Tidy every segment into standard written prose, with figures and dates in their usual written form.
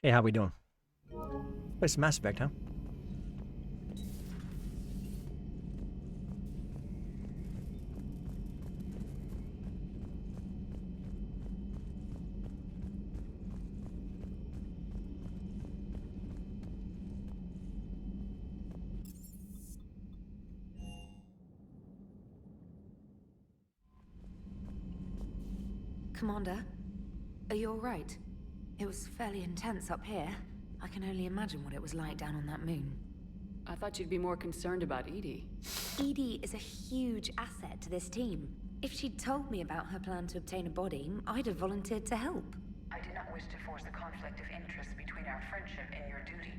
Hey, how we doing? Play some Mass Effect, huh? Commander, are you alright? It was fairly intense up here. I can only imagine what it was like down on that moon. I thought you'd be more concerned about Edie. Edie is a huge asset to this team. If she'd told me about her plan to obtain a body, I'd have volunteered to help. I did not wish to force a conflict of interest between our friendship and your duty.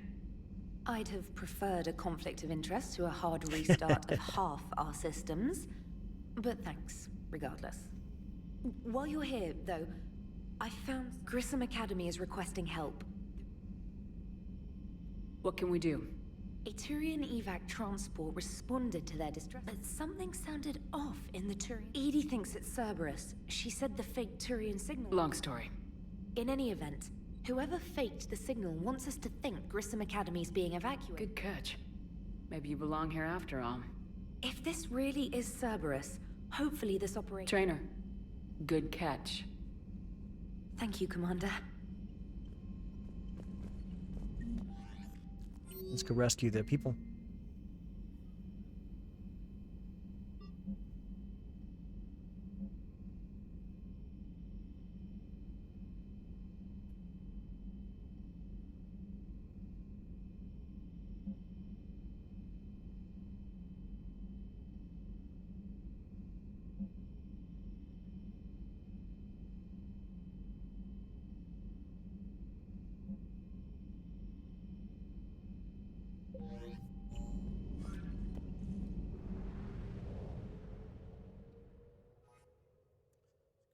I'd have preferred a conflict of interest to a hard restart of half our systems. But thanks, regardless. While you're here, though, I found Grissom Academy is requesting help. What can we do? A Turian evac transport responded to their distress, but something sounded off in the Turian. Edie thinks it's Cerberus. She said the fake Turian signal. Long story. In any event, whoever faked the signal wants us to think Grissom Academy's being evacuated. Good catch. Maybe you belong here after all. If this really is Cerberus, hopefully this operation... Trainer, good catch. Thank you, Commander. Let's go rescue the people.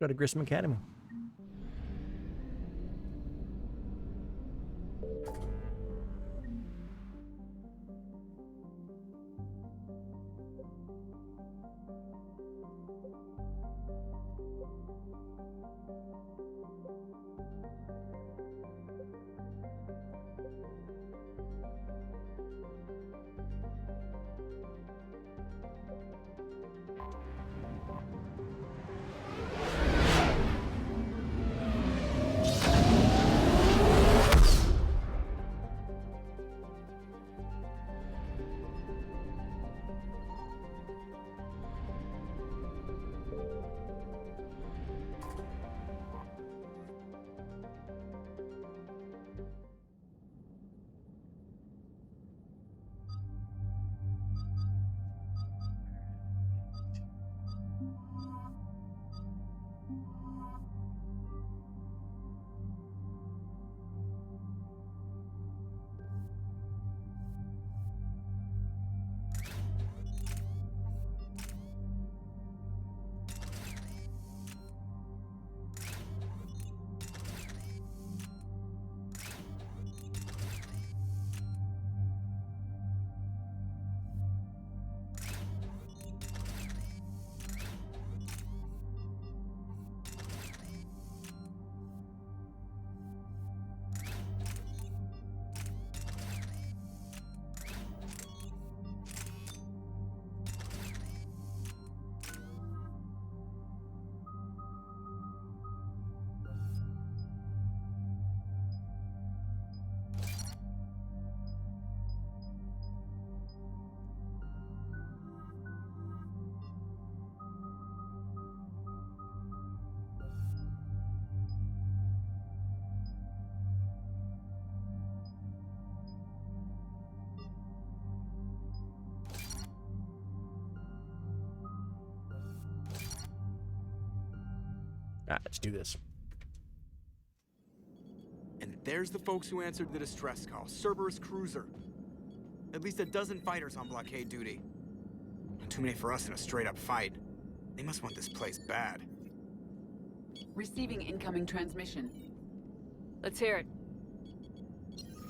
Go to Grissom Academy. Let's do this. And there's the folks who answered the distress call. Cerberus cruiser. At least a dozen fighters on blockade duty. Too many for us in a straight-up fight. They must want this place bad. Receiving incoming transmission. Let's hear it.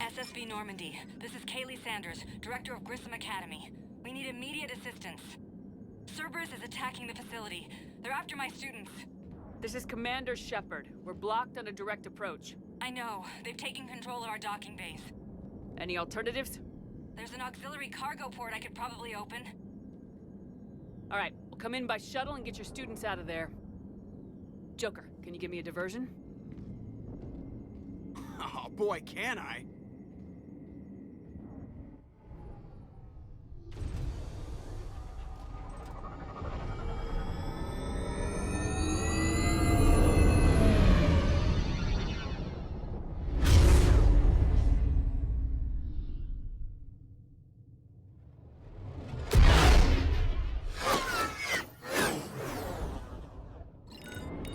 SSB Normandy. This is Kaylee Sanders, Director of Grissom Academy. We need immediate assistance. Cerberus is attacking the facility. They're after my students. This is Commander Shepard. We're blocked on a direct approach. I know. They've taken control of our docking base. Any alternatives? There's an auxiliary cargo port I could probably open. All right, we'll come in by shuttle and get your students out of there. Joker, can you give me a diversion? Oh boy, can I?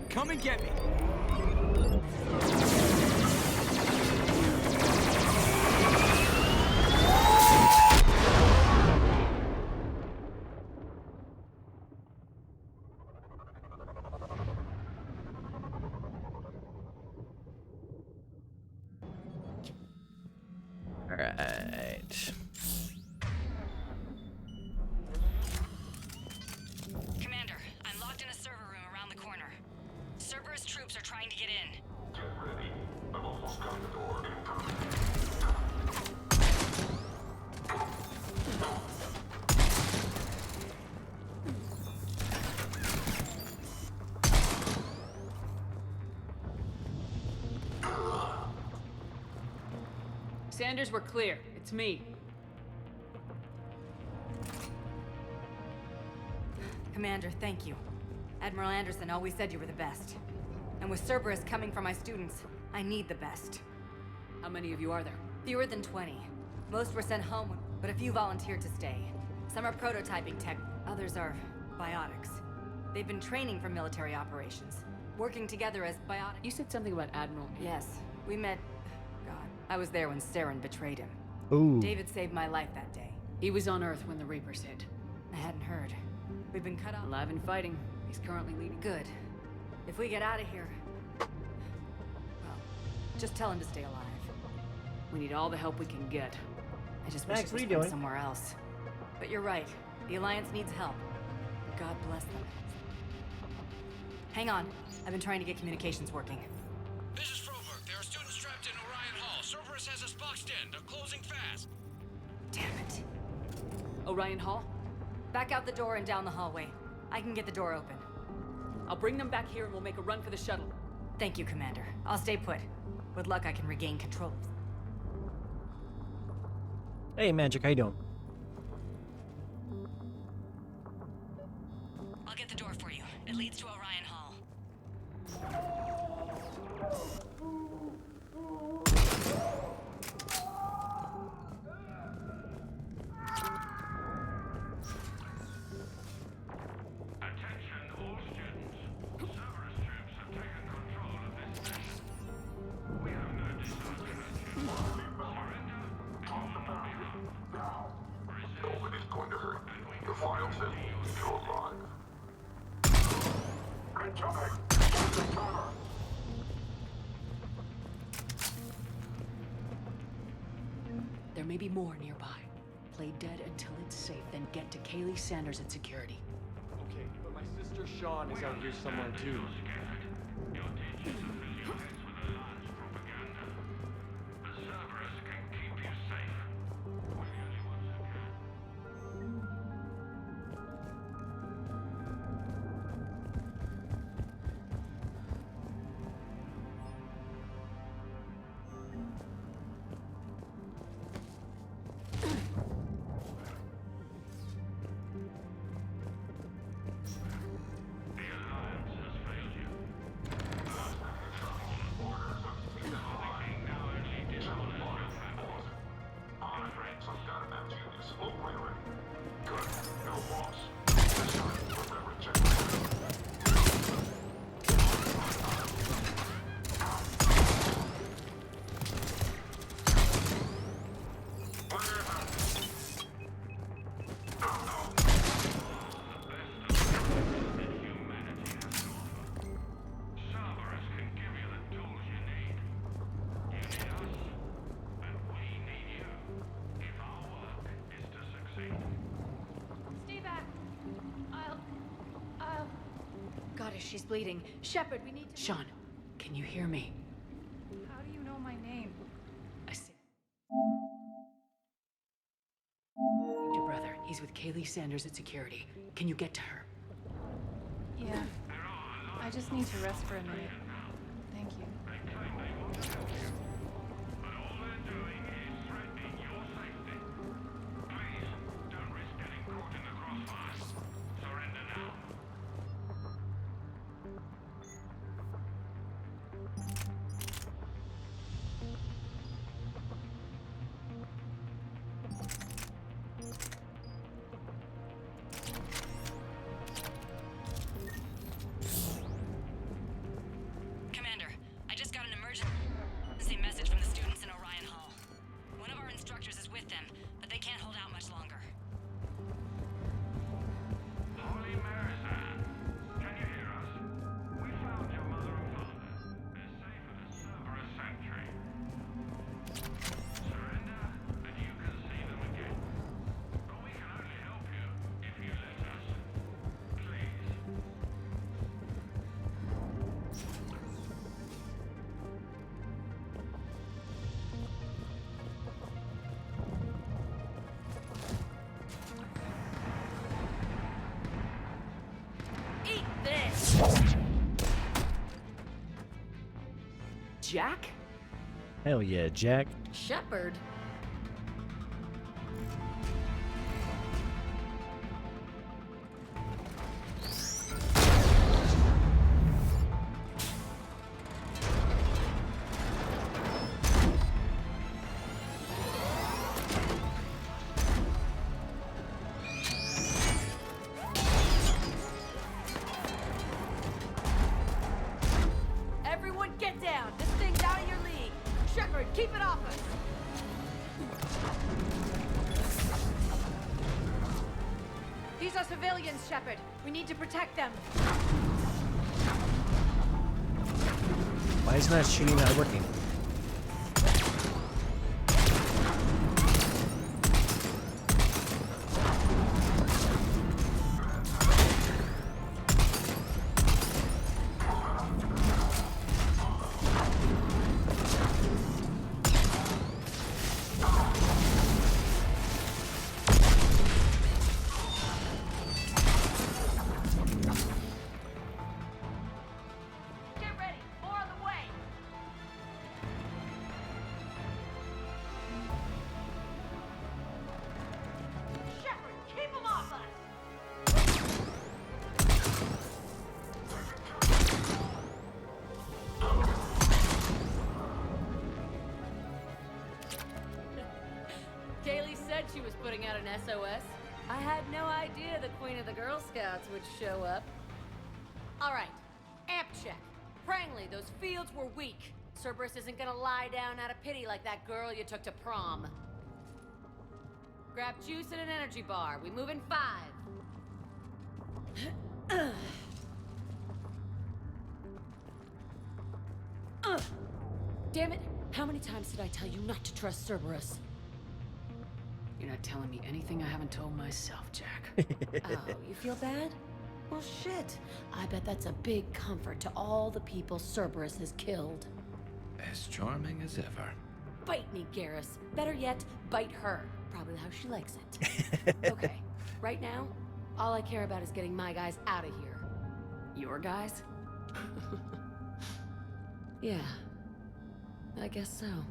Come and get me. All right. Commander, I'm locked in a server room around the corner. Cerberus troops are trying to get in. Get ready. I've almost got the door incoming. Sanders, we're clear. It's me. Commander, thank you. Admiral Anderson always said you were the best. And with Cerberus coming for my students, I need the best. How many of you are there? Fewer than 20. Most were sent home, but a few volunteered to stay. Some are prototyping tech, others are biotics. They've been training for military operations, working together as biotic. You said something about Admiral. Yes, we met. God, I was there when Saren betrayed him. Ooh. David saved my life that day. He was on Earth when the Reapers hit. I hadn't heard. We've been cut off. Alive and fighting. He's currently leading. Good. If we get out of here, well, just tell him to stay alive. We need all the help we can get. I just wish Max, it what was are you from doing? somewhere else. But you're right. The Alliance needs help. God bless them. Hang on. I've been trying to get communications working. This is Froberg. There are students trapped in Orion Hall. Cerberus has us boxed in. They're closing fast. Damn it. Orion Hall? Back out the door and down the hallway. I can get the door open. I'll bring them back here and we'll make a run for the shuttle. Thank you, Commander. I'll stay put. With luck, I can regain control. Hey, Magic, how you doing? I'll get the door for you. It leads to Orion Hall. Attention all students. Cerberus troops have taken control of this base. We have no desire to surrender, and you will not be harmed. Now. Nobody's going to hurt you. The files have you're alive. Incoming! There may be more nearby. Play dead until it's safe, then get to Kaylee Sanders at security. Okay, but my sister Sean is out here somewhere too. Your teachers affiliates with Alliance propaganda. The Cerberus can keep you safe. We're the only ones who can. The Alliance has failed you. The King now only dishonors your family. I'm afraid some got an genius. Oh, wait. Good. No loss. This time, remember check. Cerberus can give you the tools you need. You need us, and we need you. If our work is to succeed. Stay back. I'll... God, she's bleeding. Shepard, we need to... Sean, can you hear me? How do you He's with Kaylee Sanders at security. Can you get to her? Yeah. I just need to rest for a minute. Thank you. But all they're doing is threatening your safety. Please, don't risk getting caught in the crossfire. Surrender now. Commander, I just got an emergency message from the students in Orion Hall. One of our instructors is with them, but they can't hold out much longer. Holy Mary-san, can you hear us? We found your mother and father. They're safe at the Cerberus Sanctuary. Surrender, and you can see them again. But we can only help you if you let us. Please. Eat this! Jack? Hell yeah, Jack. Shepard? Everyone get down! This thing's out of your league! Shepard, keep it off us! These are civilians, Shepard. We need to protect them. Why is that shooting not working? Get ready. More on the way. Shepard, keep them off us. Kaylee said she was putting out an SOS. I had no idea the Queen of the Girl Scouts would show up. All right, amp check. Prangley, those fields were weak. Cerberus isn't gonna lie down out of pity like that girl you took to prom. Grab juice and an energy bar. We move in 5. Damn it! How many times did I tell you not to trust Cerberus? You're not telling me anything I haven't told myself, Jack. Oh, you feel bad? Well, shit. I bet that's a big comfort to all the people Cerberus has killed. As charming as ever. Bite me, Garrus. Better yet, bite her. Probably how she likes it. Okay, right now, all I care about is getting my guys out of here. Your guys? Yeah, I guess so.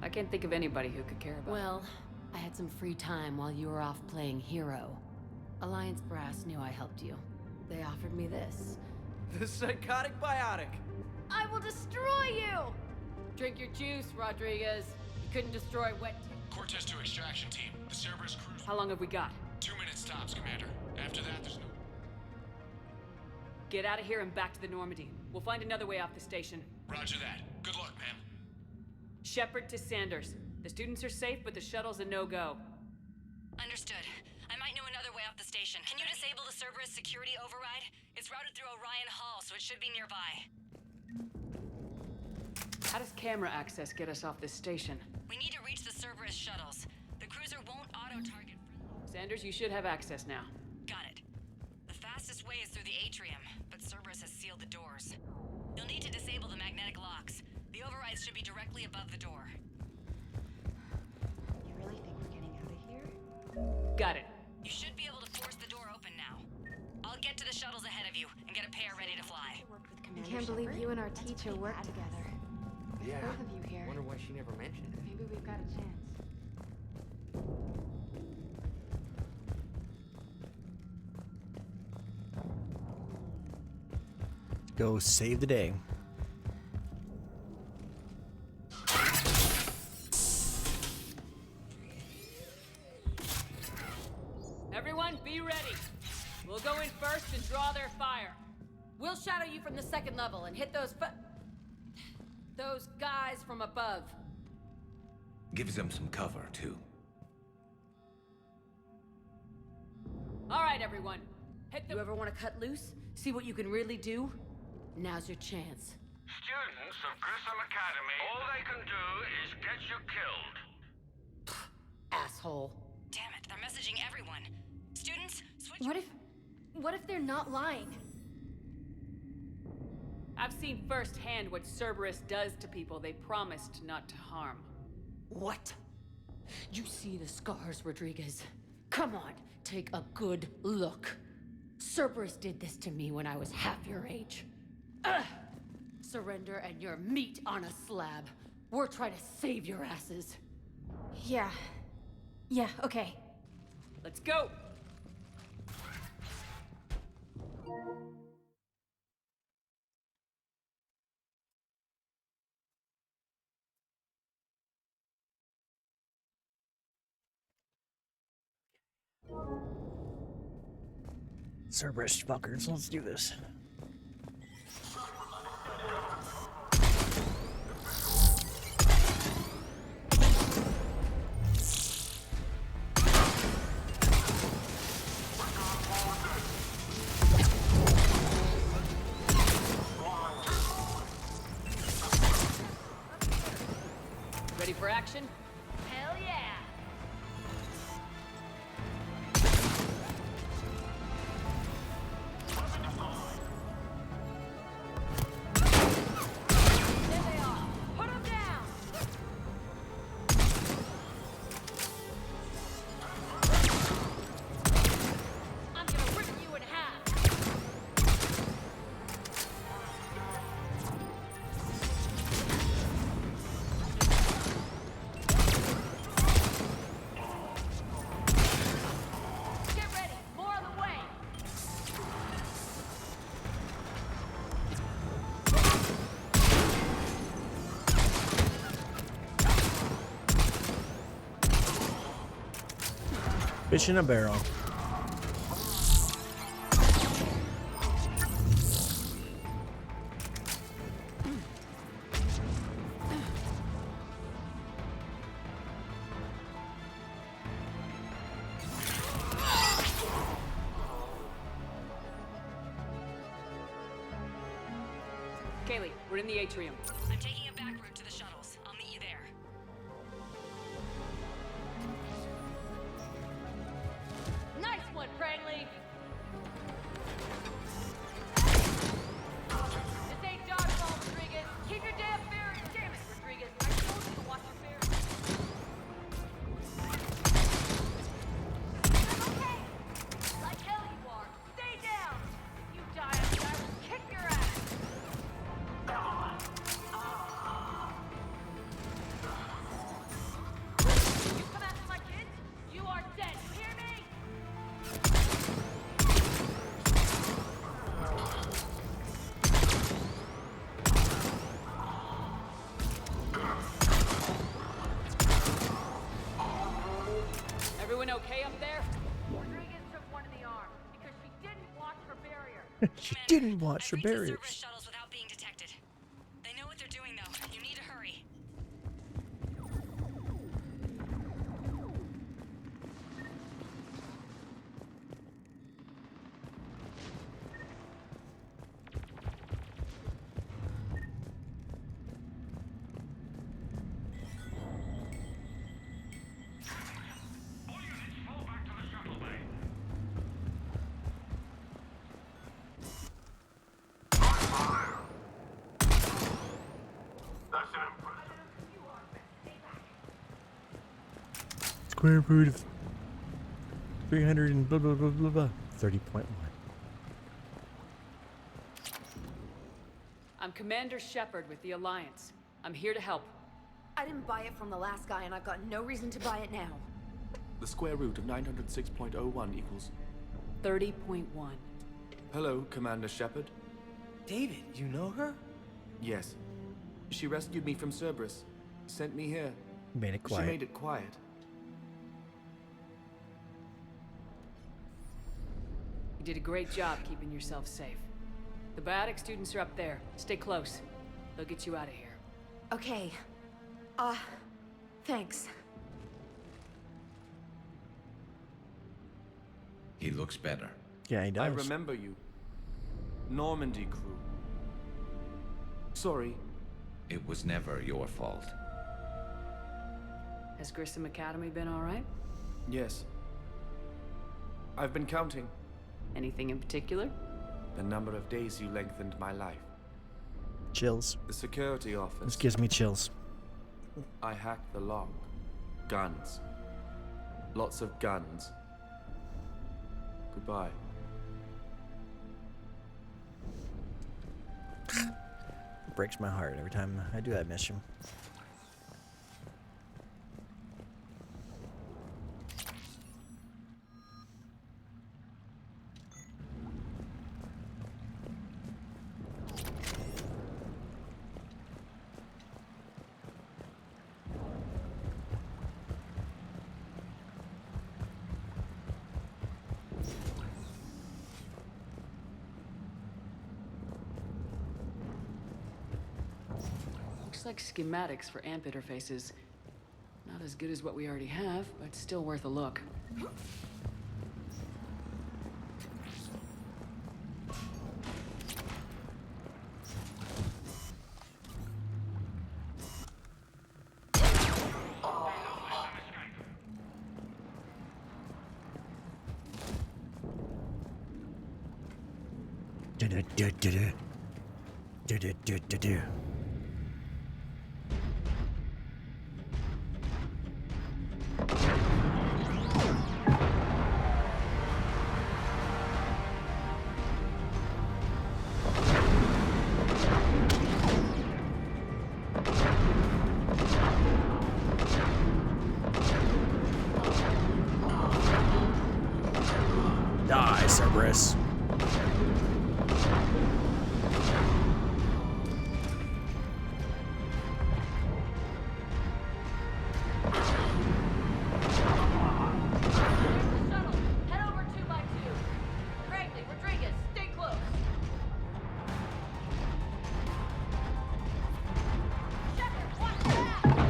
I can't think of anybody who could care about. Well, I had some free time while you were off playing hero. Alliance Brass knew I helped you. They offered me this. The psychotic biotic. I will destroy you! Drink your juice, Rodriguez. You couldn't destroy wet. Cortez to extraction team. The Cerberus cruise. How long have we got? 2 minutes tops, Commander. After that, there's no... Get out of here and back to the Normandy. We'll find another way off the station. Roger that. Good luck, ma'am. Shepard to Sanders. The students are safe, but the shuttle's a no-go. Understood. I might know another way off the station. Can you disable the Cerberus security override? It's routed through Orion Hall, so it should be nearby. How does camera access get us off this station? We need to reach the Cerberus shuttles. The cruiser won't auto-target. Sanders, you should have access now. Got it. The fastest way is through the atrium, but Cerberus has sealed the doors. You'll need to disable the magnetic locks. The overrides should be directly above the door. You really think we're getting out of here? Got it. can't believe you and our teacher work together. Yeah. Both of you here. Wonder why she never mentioned it. Maybe we've got a chance. Go save the day. Everyone, be ready. We'll go in first and draw their fire. We'll shadow you from the second level and hit those guys from above. Gives them some cover, too. All right, everyone. Hit the... You ever want to cut loose? See what you can really do? Now's your chance. Students of Grissom Academy, all they can do is get you killed. Asshole. Damn it, they're messaging everyone. Students, switch. What if they're not lying? I've seen firsthand what Cerberus does to people they promised not to harm. What? You see the scars, Rodriguez? Come on, take a good look. Cerberus did this to me when I was half your age. Ugh! Surrender and you're meat on a slab. We're trying to save your asses. Yeah, okay. Let's go! Cerberus fuckers, let's do this. Ready for action? Hell yeah! There they are! Put them down! I'm gonna rip you in half! Get ready! More on the way! Fish in a barrel. Kaylee, we're in the atrium. I'm taking a back route to the shuttles. I'll meet you there. Nice one, Cranley! This ain't dodgeball, Rodriguez! Keep your damn barrier! Damn it, Rodriguez! I told you to watch your barrier! Okay! Like hell you are! Stay down! You die, I will kick your ass! You come after my kids, you are dead! You hear me? Everyone okay up there? Rodriguez took one in the arm because she didn't watch her barrier. She didn't watch her I've reached the barriers. Cerberus shuttles without being detected. They know what they're doing, though. You need to hurry. All units fall back to the shuttle bay. That's an impressive. Square root of 300 and blah blah blah blah blah. 30.1. Commander Shepard with the Alliance. I'm here to help. I didn't buy it from the last guy, and I've got no reason to buy it now. The square root of 906.01 equals... 30.1. Hello, Commander Shepard. David, you know her? Yes. She rescued me from Cerberus. Sent me here. Made it quiet. She made it quiet. You did a great job keeping yourself safe. The biotic students are up there. Stay close. They'll get you out of here. Okay. Thanks. He looks better. Yeah, he does. I remember you. Normandy crew. Sorry. It was never your fault. Has Grissom Academy been all right? Yes. I've been counting Anything in particular? the number of days you lengthened my life. Chills. The security office. This gives me chills. I hacked the lock. Guns. Lots of guns. Goodbye. It breaks my heart every time I do that mission. Looks like schematics for AMP interfaces. Not as good as what we already have, but still worth a look. Die, Cerberus. Shuttle, head over 2x2. Cragley, Rodriguez, stay close. Shepard, watch that!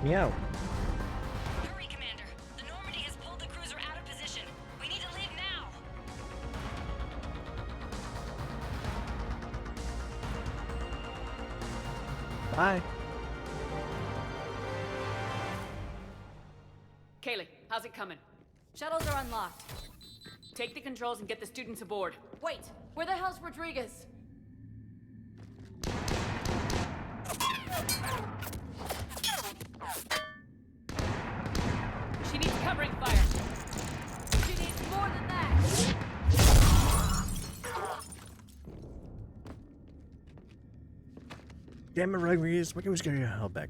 Meow. Hurry, Commander. The Normandy has pulled the cruiser out of position. We need to leave now. Bye. Kaylee, how's it coming? Shuttles are unlocked. Take the controls and get the students aboard. Wait, where the hell's Rodriguez? She needs covering fire. She needs more than that. Damn it, Rodriguez. Why can't we just get your hell back?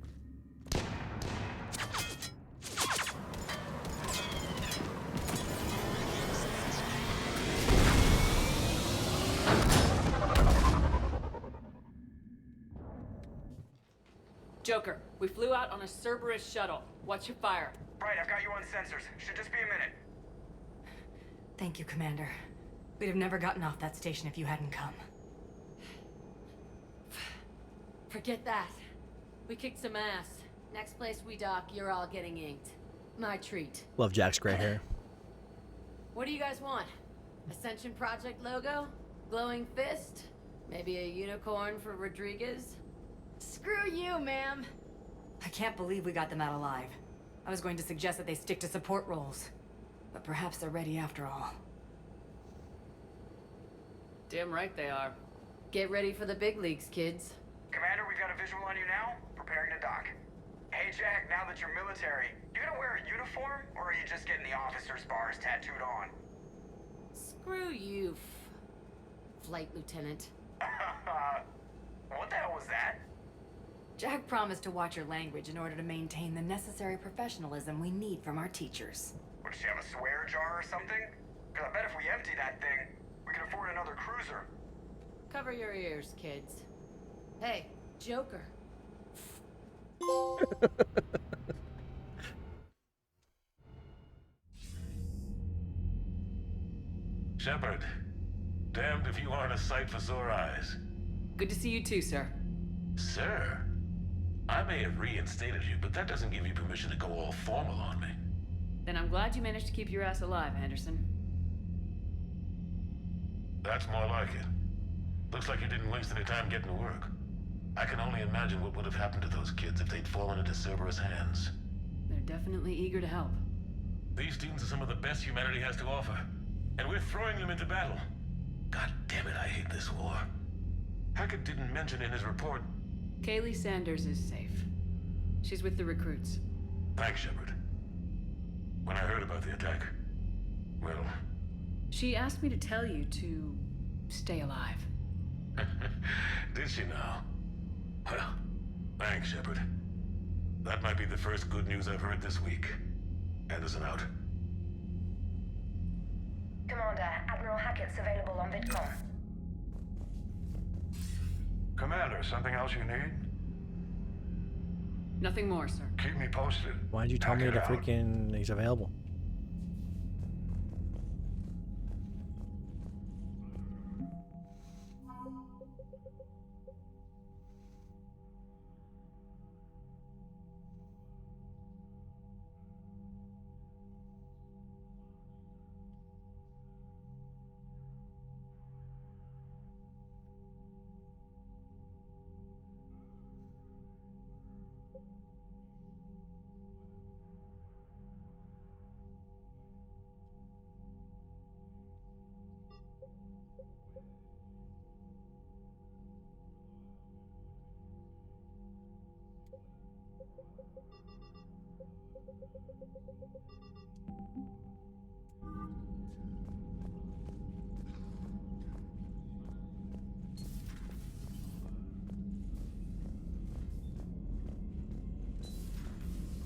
Joker, we flew out on a Cerberus shuttle. Watch your fire. Right, I've got you on sensors. Should just be a minute. Thank you, Commander. We'd have never gotten off that station if you hadn't come. Forget that. We kicked some ass. Next place we dock, you're all getting inked. My treat. Love Jack's gray hair. What do you guys want? Ascension Project logo? Glowing fist? Maybe a unicorn for Rodriguez? Screw you, ma'am. I can't believe we got them out alive. I was going to suggest that they stick to support roles. But perhaps they're ready after all. Damn right they are. Get ready for the big leagues, kids. Commander, we've got a visual on you now. Preparing to dock. Hey, Jack, now that you're military, you gonna wear a uniform, or are you just getting the officer's bars tattooed on? Screw you, Flight Lieutenant. What the hell was that? Jack promised to watch your language in order to maintain the necessary professionalism we need from our teachers. Would she have a swear jar or something? Because I bet if we empty that thing, we can afford another cruiser. Cover your ears, kids. Hey, Joker. Shepard, damned if you aren't a sight for sore eyes. Good to see you too, sir. Sir, I may have reinstated you, but that doesn't give you permission to go all formal on me. Then I'm glad you managed to keep your ass alive, Anderson. That's more like it. Looks like you didn't waste any time getting to work. I can only imagine what would have happened to those kids if they'd fallen into Cerberus' hands. They're definitely eager to help. These students are some of the best humanity has to offer, and we're throwing them into battle. God damn it, I hate this war. Hackett didn't mention in his report. Kaylee Sanders is safe. She's with the recruits. Thanks, Shepard. When I heard about the attack, well... She asked me to tell you to stay alive. Did she now? Well, thanks, Shepard. That might be the first good news I've heard this week. Anderson out. Commander, Admiral Hackett's available on VidCom. Commander, something else you need? Nothing more, sir. Keep me posted. Why'd you tell me to freaking he's available?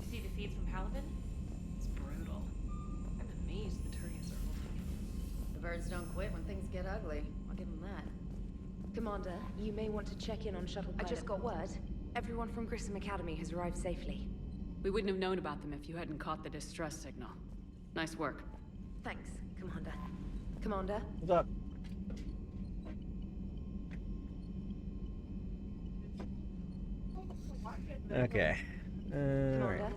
You see the feeds from Halvin? It's brutal. I'm amazed the Turians are holding. The birds don't quit when things get ugly. I'll give them that. Commander, you may want to check in on shuttle pilot. I just got word. Everyone from Grissom Academy has arrived safely. We wouldn't have known about them if you hadn't caught the distress signal. Nice work. Thanks, Commander. Commander? What's up? Okay. Alright. Commander?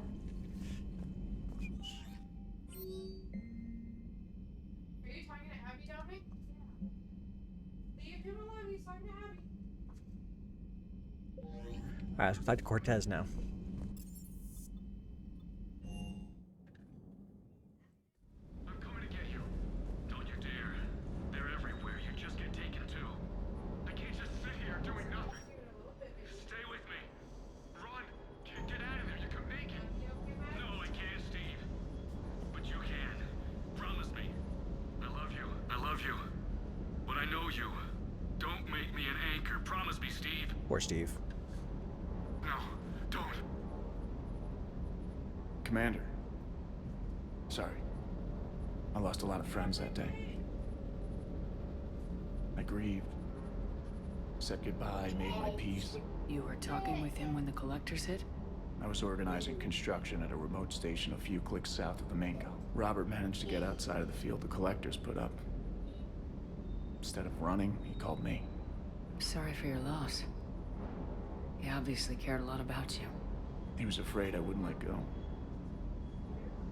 Are you talking to Abby down me? Leave him alone, he's talking to Abby. Alright, let's talk to Cortez now. I'm coming to get you. Don't you dare. They're everywhere. You just get taken too. I can't just sit here doing nothing. Stay with me. Run. Get out of there. You can make it. No, I can't, Steve. But you can. Promise me. I love you. I love you. But I know you. Don't make me an anchor. Promise me, Steve. Poor Steve. No, don't. Commander. Sorry. I lost a lot of friends that day. I grieved. Said goodbye, made my peace. You were talking with him when the collectors hit? I was organizing construction at a remote station a few clicks south of the main com. Robert managed to get outside of the field the collectors put up. Instead of running, he called me. Sorry for your loss. He obviously cared a lot about you. He was afraid I wouldn't let go.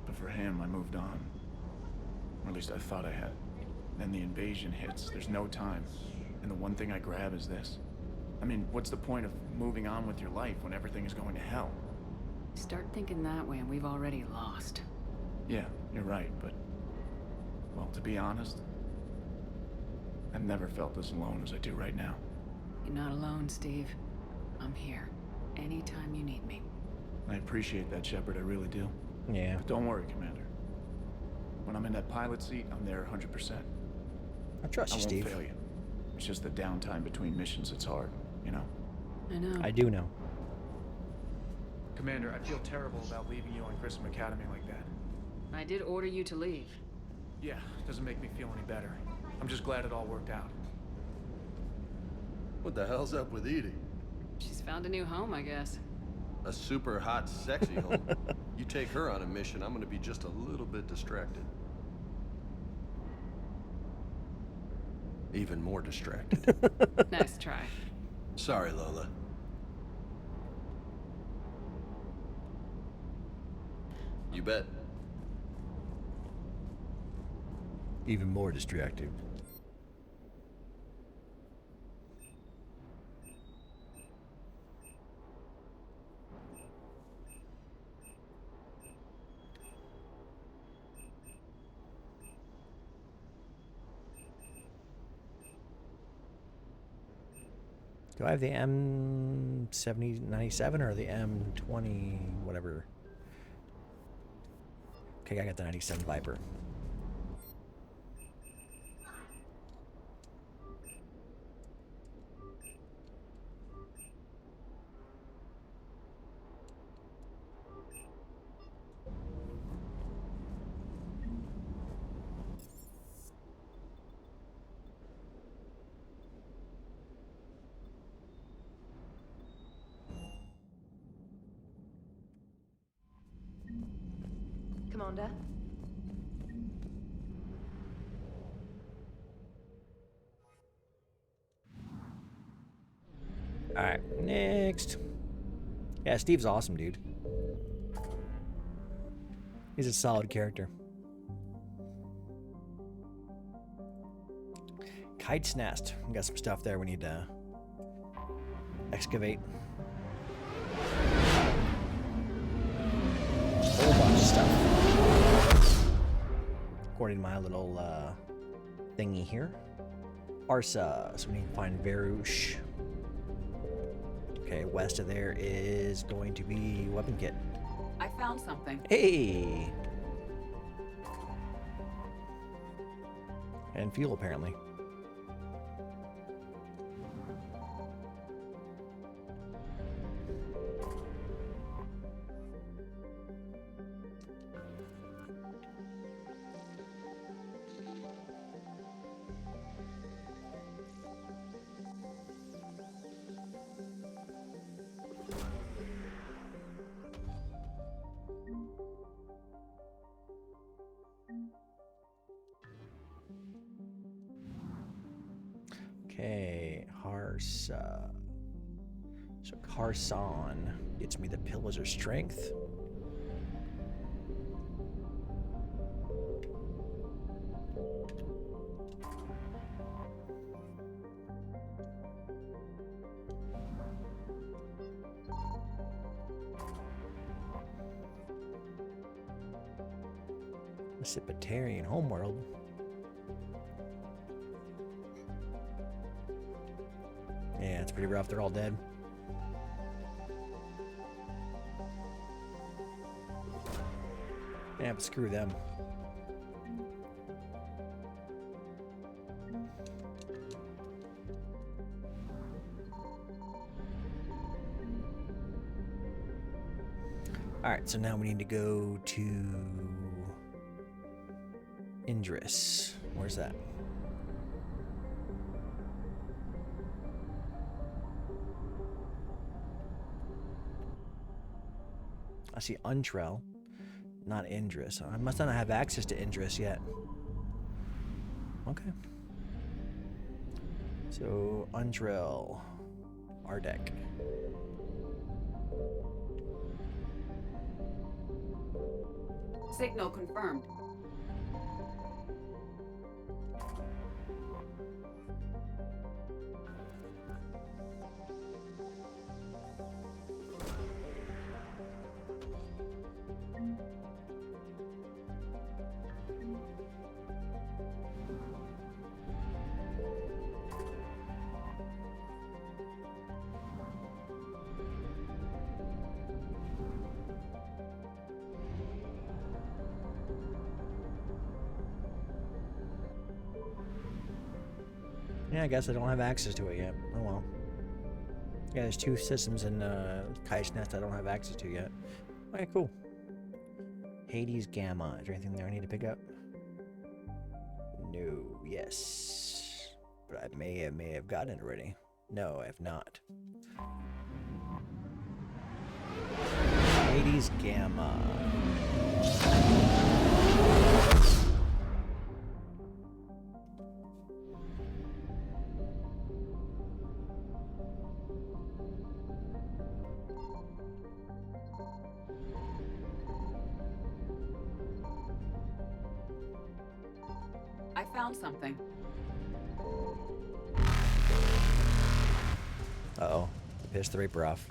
But for him, I moved on. Or at least I thought I had. Then the invasion hits, there's no time. And the one thing I grab is this. I mean, what's the point of moving on with your life when everything is going to hell? Start thinking that way and we've already lost. Yeah, you're right, but... Well, to be honest, I've never felt as alone as I do right now. You're not alone, Steve. I'm here. Anytime you need me. I appreciate that, Shepard, I really do. Yeah. But don't worry, Commander. When I'm in that pilot seat, I'm there 100%. I trust you, I won't Steve. fail you. It's just the downtime between missions that's hard, you know? I know. I do know. Commander, I feel terrible about leaving you on Grissom Academy like that. I did order you to leave. Yeah, doesn't make me feel any better. I'm just glad it all worked out. What the hell's up with Edie? She's found a new home, I guess. A super hot, sexy home. You take her on a mission, I'm gonna be just a little bit distracted. Even more distracted. Nice try. Sorry, Lola. You bet. Even more distracted. Do I have the M7097 or the M20 whatever? Okay, I got the 97 Viper. Commander? Alright, next. Yeah, Steve's awesome, dude. He's a solid character. Kite's Nest. We got some stuff there we need to excavate. A whole bunch of stuff. According to my little thingy here. Arsa. So we need to find Verush. Okay, west of there is going to be weapon kit. I found something. Hey! And fuel, apparently. Okay, Harsa. So Carson. Gets me the pillars of strength. Precipitarian homeworld. Yeah, it's pretty rough. They're all dead. Yeah, but screw them. Alright, so now we need to go to Indris. Where's that? I see Untrell, not Indris. I must not have access to Indris yet. Okay. So, Untrell, Ardek. Signal confirmed. Yeah, I guess I don't have access to it yet. Oh well. Yeah, there's 2 systems in Kai's Nest I don't have access to yet. Okay, cool. Hades Gamma. Is there anything there I need to pick up? No. Yes. But I may have gotten it already. No, I have not. Hades Gamma. I found something. Uh-oh. Pissed the Reaper off.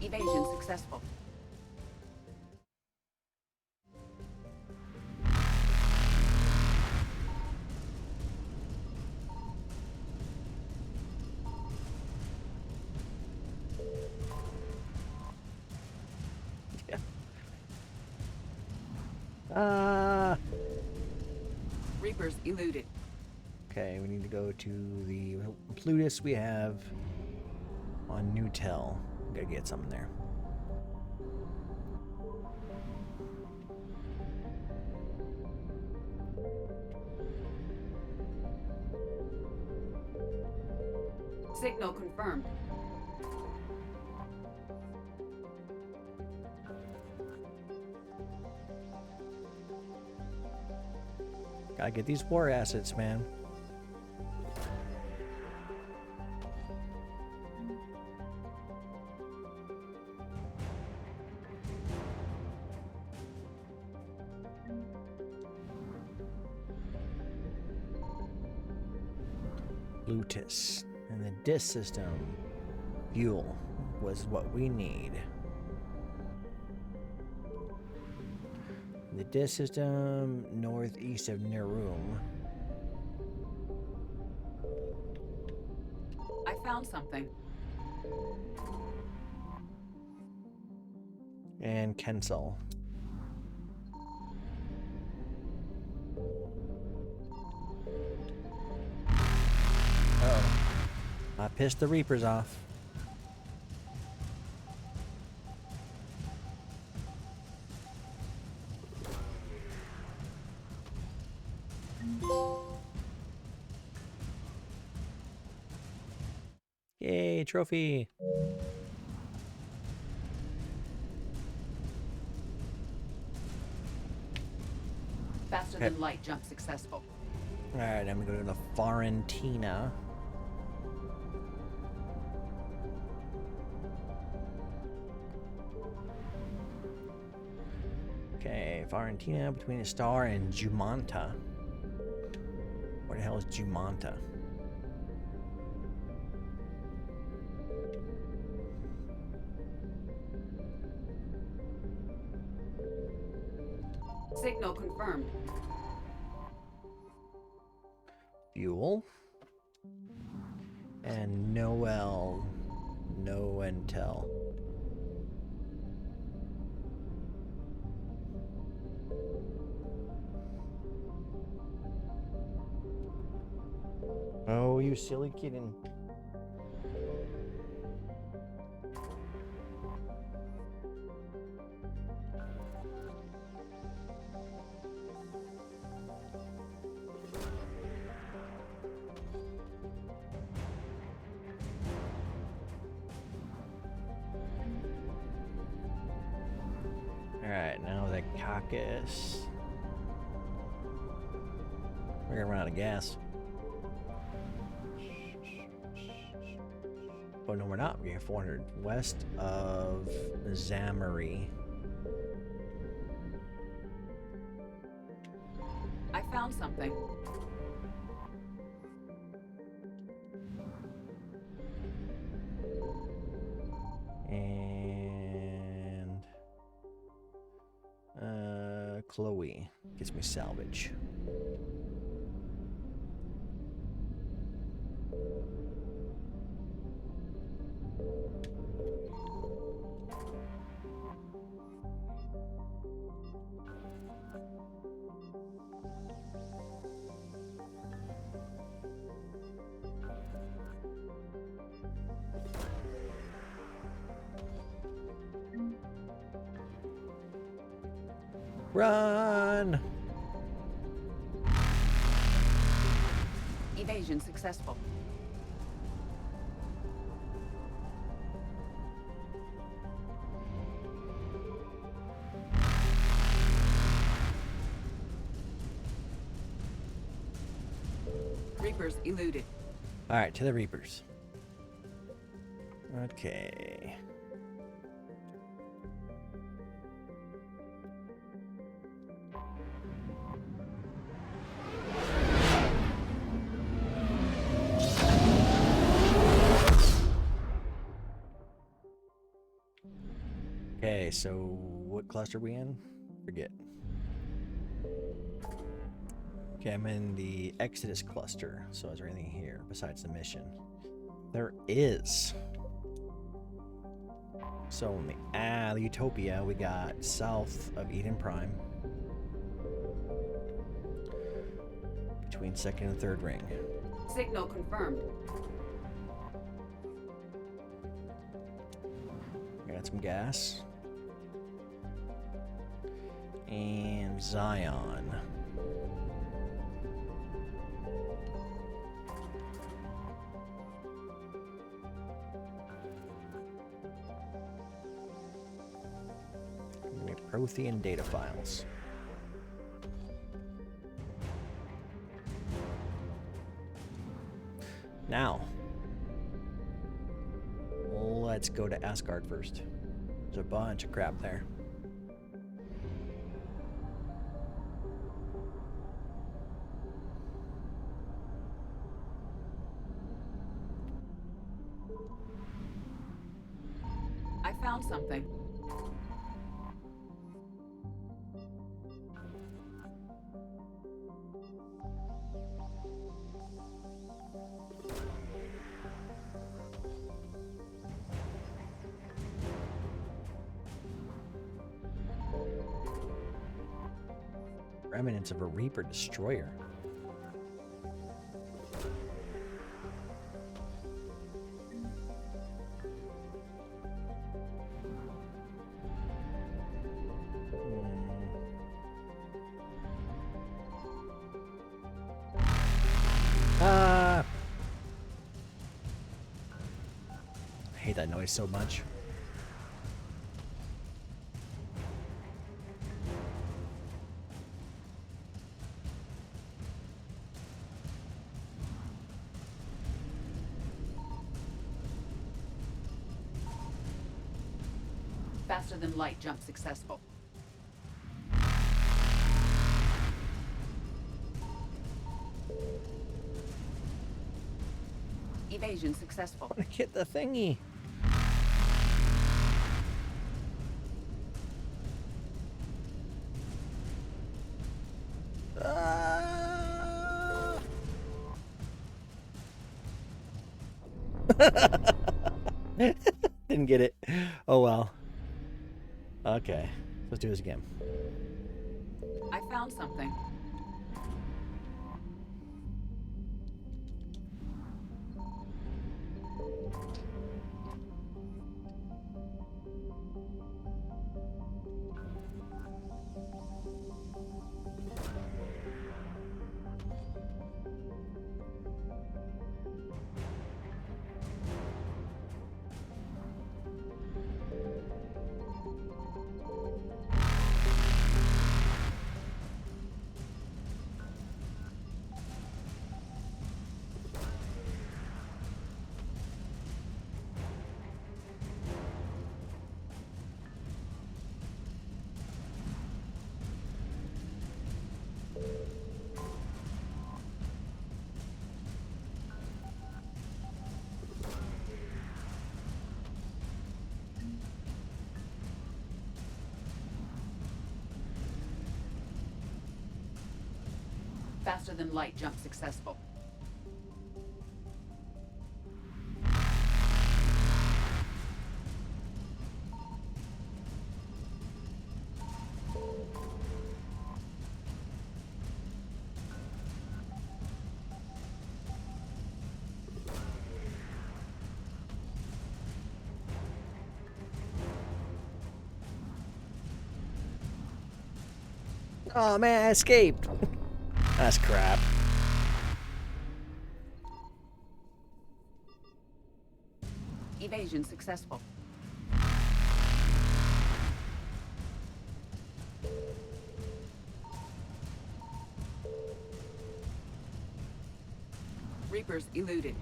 Evasion successful. Reapers eluded. Okay, we need to go to the Plutus we have on Newtel. We gotta get something there. Signal confirmed. Gotta get these war assets, man. Plutus. And the disc system. Fuel was what we need. The disc system northeast of Nerum. I found something. And Kensal. Uh-oh. I pissed the Reapers off. Yay, trophy! Faster Okay. than light jump successful. Alright, I'm gonna go to the Fiorentina. Okay, Fiorentina between a star and Jumanta. Where the hell is Jumanta? Signal confirmed. Fuel. And Noel. No intel. Oh, you silly kidding. Alright, now the caucus. We're gonna run out of gas. Oh no, we're not. We're 400 west of Zamari. I found something. And Chloe gets me salvage. Run! Evasion successful. Reapers eluded. Alright, to the Reapers. Okay. Okay, so what cluster are we in? Forget. Okay, I'm in the Exodus cluster. So is there anything here besides the mission? There is. So in the Utopia, we got south of Eden Prime. Between second and third ring. Signal confirmed. Got some gas. And Zion. Prothean data files. Now, let's go to Asgard first. There's a bunch of crap there. I found something. Remnants of a Reaper destroyer. hate that noise so much. Faster than light jump successful. Evasion successful. I want to get the thingy. Didn't get it. Oh well. Okay, let's do this again. I found something. Faster than light jump successful. Oh man, I escaped. That's crap. Evasion successful. Reapers eluded.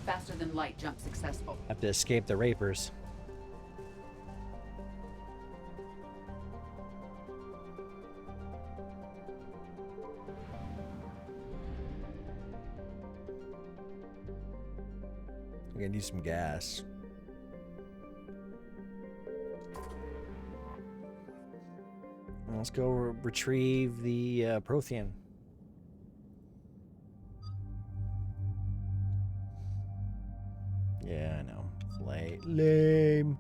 Faster than light jump successful. Have to escape the rapers. I'm gonna need some gas. Let's go retrieve the Prothean. Yeah, I know. Lame.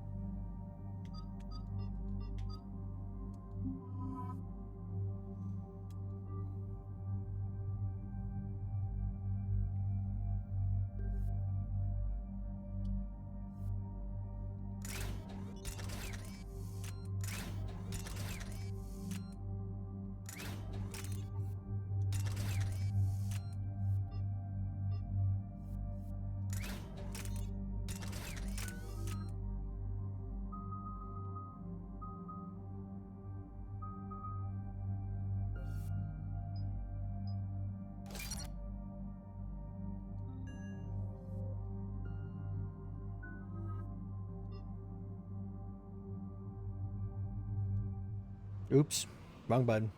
Oops, wrong button.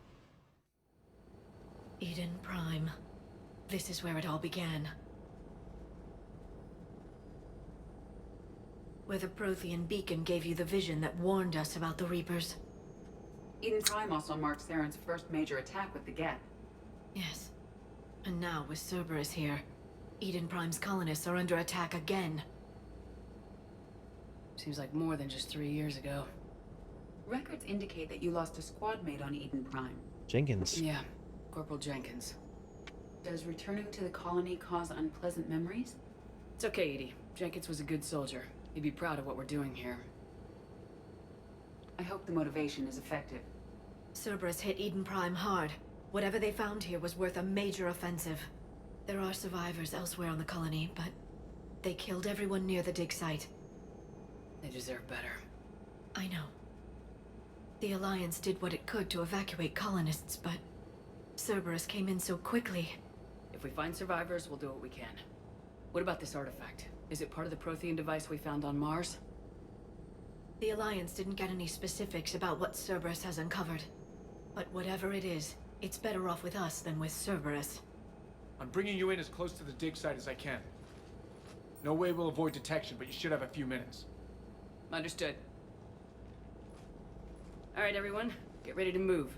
Eden Prime. This is where it all began. Where the Prothean beacon gave you the vision that warned us about the Reapers. Eden Prime also marks Theron's first major attack with the Geth. Yes. And now, with Cerberus here, Eden Prime's colonists are under attack again. Seems like more than just 3 years ago. Records indicate that you lost a squad mate on Eden Prime. Jenkins. Yeah, Corporal Jenkins. Does returning to the colony cause unpleasant memories? It's okay, Edie. Jenkins was a good soldier. He'd be proud of what we're doing here. I hope the motivation is effective. Cerberus hit Eden Prime hard. Whatever they found here was worth a major offensive. There are survivors elsewhere on the colony, but they killed everyone near the dig site. They deserve better. I know. The Alliance did what it could to evacuate colonists, but Cerberus came in so quickly. If we find survivors, we'll do what we can. What about this artifact? Is it part of the Prothean device we found on Mars? The Alliance didn't get any specifics about what Cerberus has uncovered. But whatever it is, it's better off with us than with Cerberus. I'm bringing you in as close to the dig site as I can. No way we'll avoid detection, but you should have a few minutes. Understood. All right, everyone. Get ready to move.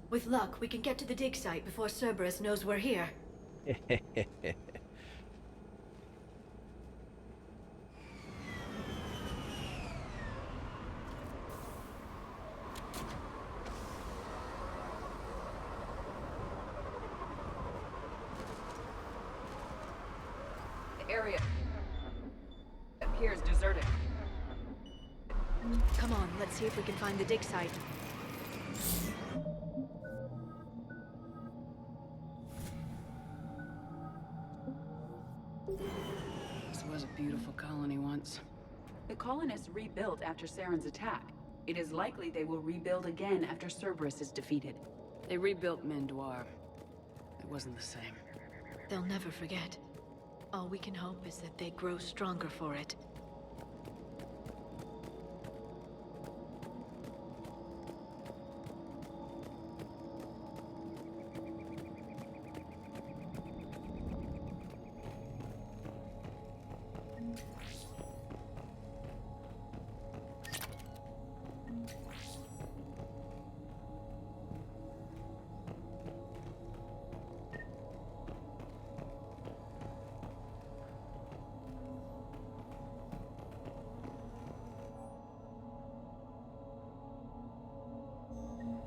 With luck, we can get to the dig site before Cerberus knows we're here. The area appears deserted. Come on, let's see if we can find the dig site. This was a beautiful colony once. The colonists rebuilt after Saren's attack. It is likely they will rebuild again after Cerberus is defeated. They rebuilt Mendoir. It wasn't the same. They'll never forget. All we can hope is that they grow stronger for it.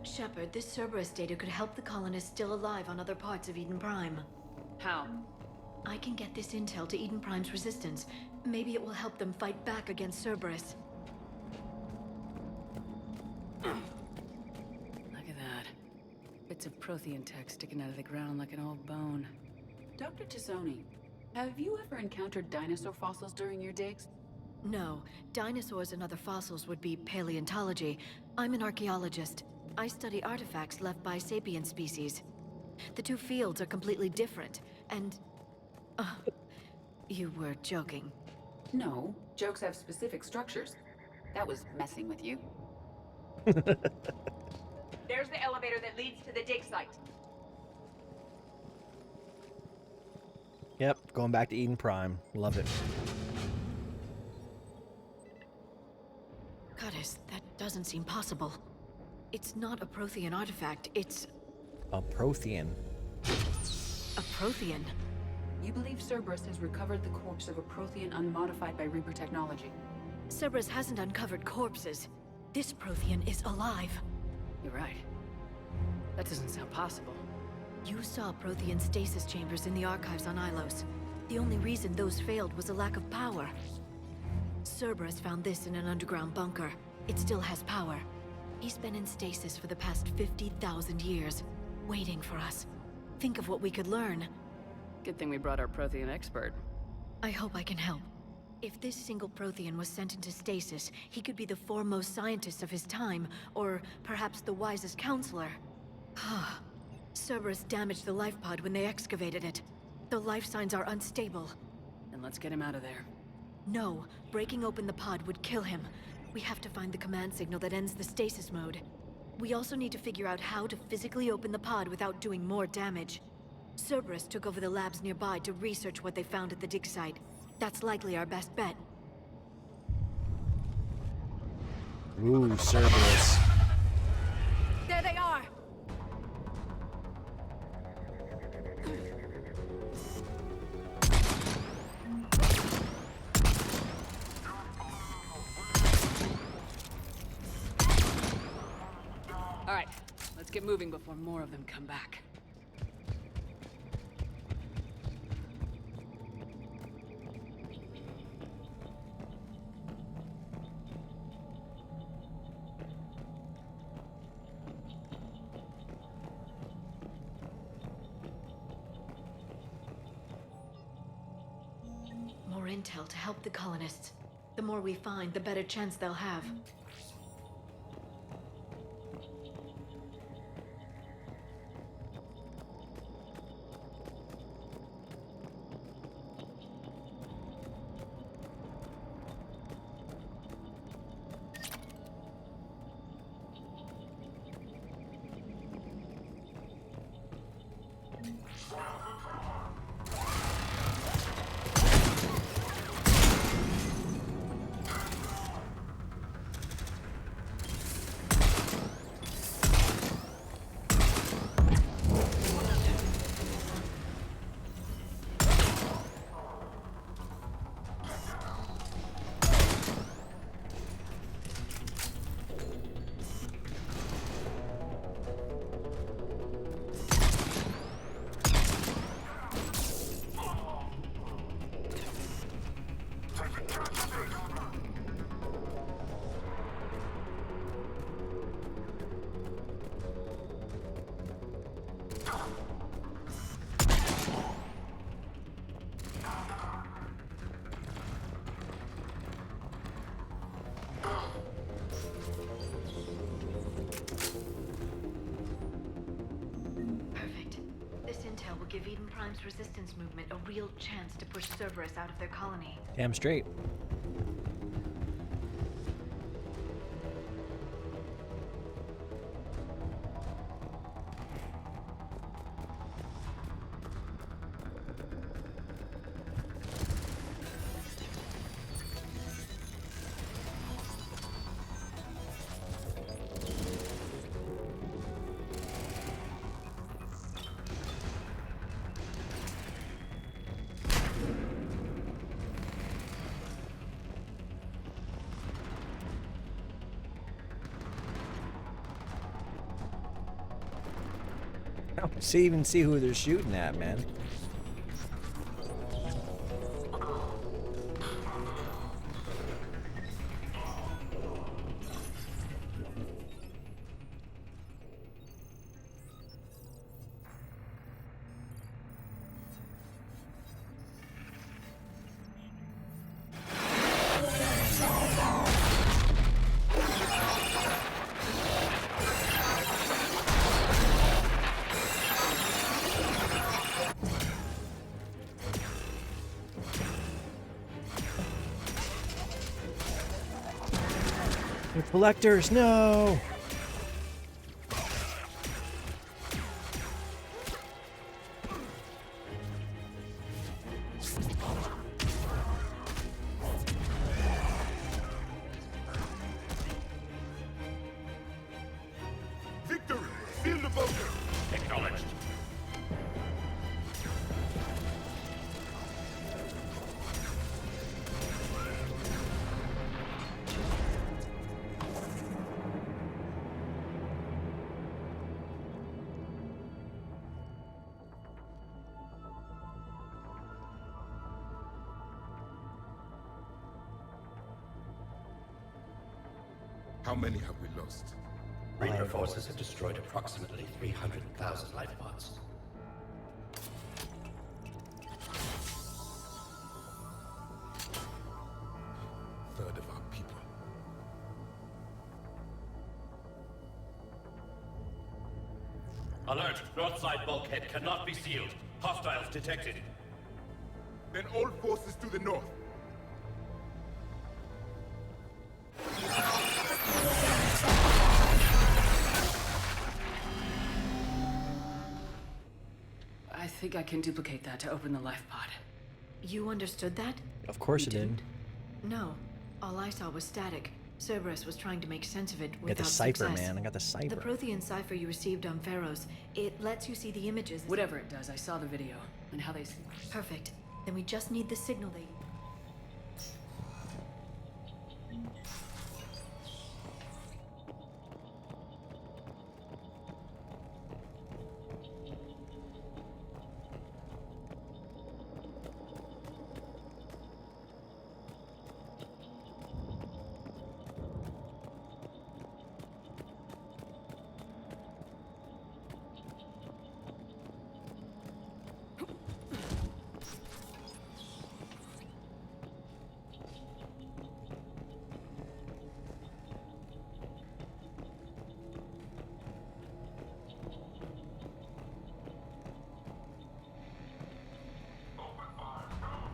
Shepard, this Cerberus data could help the colonists still alive on other parts of Eden Prime. How? I can get this intel to Eden Prime's resistance. Maybe it will help them fight back against Cerberus. Look at that. Bits of Prothean tech sticking out of the ground like an old bone. Dr. Tassoni, have you ever encountered dinosaur fossils during your digs? No. Dinosaurs and other fossils would be paleontology. I'm an archaeologist. I study artifacts left by sapient species. The two fields are completely different, and... you were joking. No, jokes have specific structures. That was messing with you. There's the elevator that leads to the dig site. Yep, going back to Eden Prime. Love it. Goddess, that doesn't seem possible. It's not a Prothean artifact, it's... A Prothean. A Prothean? You believe Cerberus has recovered the corpse of a Prothean unmodified by Reaper technology? Cerberus hasn't uncovered corpses. This Prothean is alive. You're right. That doesn't sound possible. You saw Prothean stasis chambers in the archives on Ilos. The only reason those failed was a lack of power. Cerberus found this in an underground bunker. It still has power. He's been in stasis for the past 50,000 years, waiting for us. Think of what we could learn. Good thing we brought our Prothean expert. I hope I can help. If this single Prothean was sent into stasis, he could be the foremost scientist of his time, or perhaps the wisest counselor. Cerberus damaged the life pod when they excavated it. The life signs are unstable. Then let's get him out of there. No, breaking open the pod would kill him. We have to find the command signal that ends the stasis mode. We also need to figure out how to physically open the pod without doing more damage. Cerberus took over the labs nearby to research what they found at the dig site. That's likely our best bet. Ooh, Cerberus. There they are! All right, let's get moving before more of them come back. intel to help the colonists. The more we find, the better chance they'll have. Perfect. This intel will give Eden Prime's resistance movement a real chance to push Cerberus out of their colony. Damn straight. I don't even see who they're shooting at, man. They're collectors, no! Victory! Seal the bunker! Acknowledged. How many have we lost? Reaper forces have destroyed approximately 300,000 life pods. Third of our people. Alert! North side bulkhead cannot be sealed. Hostiles detected. Then all forces to the north. I think I can duplicate that to open the life pod. You understood that? Of course you did. No. All I saw was static. Cerberus was trying to make sense of it I got without the cipher, success. man. I got the cipher. The Prothean cipher you received on Pharaohs, it lets you see the images. Whatever it does, I saw the video and how they... Perfect. Then we just need the signal they...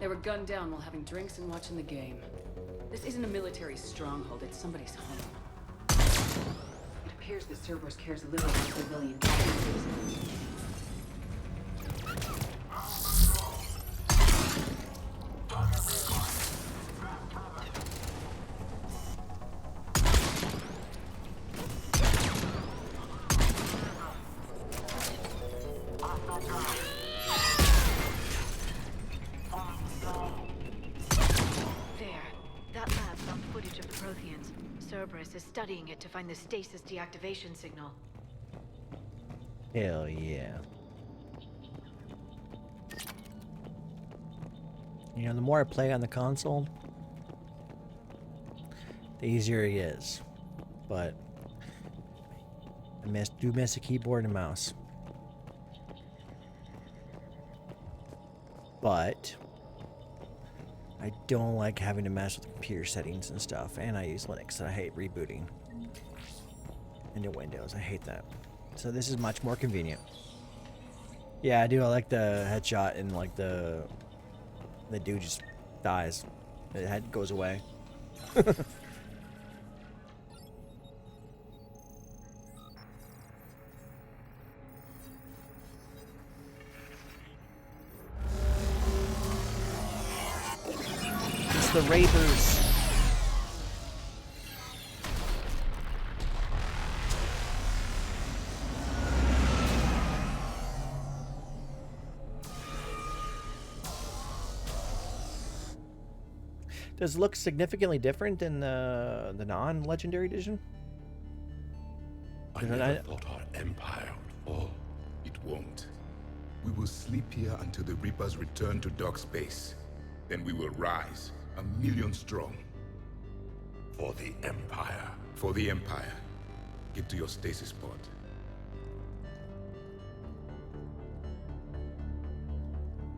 They were gunned down while having drinks and watching the game. This isn't a military stronghold, it's somebody's home. It appears that Cerberus cares a little about civilian casualties. Cerberus is studying it to find the stasis deactivation signal. Hell yeah. You know, the more I play on the console, the easier it is. But I do miss a keyboard and mouse. But I don't like having to mess with computer settings and stuff, and I use Linux, and I hate rebooting into Windows. I hate that. So this is much more convenient. Yeah, I do. I like the headshot, and like the dude just dies. The head goes away. The Ravers. Does it look significantly different than the non-legendary edition? I never thought our empire would fall. It won't. We will sleep here until the Reapers return to dark space. Then we will rise, 1,000,000 strong. For the Empire. For the Empire. Get to your stasis pod.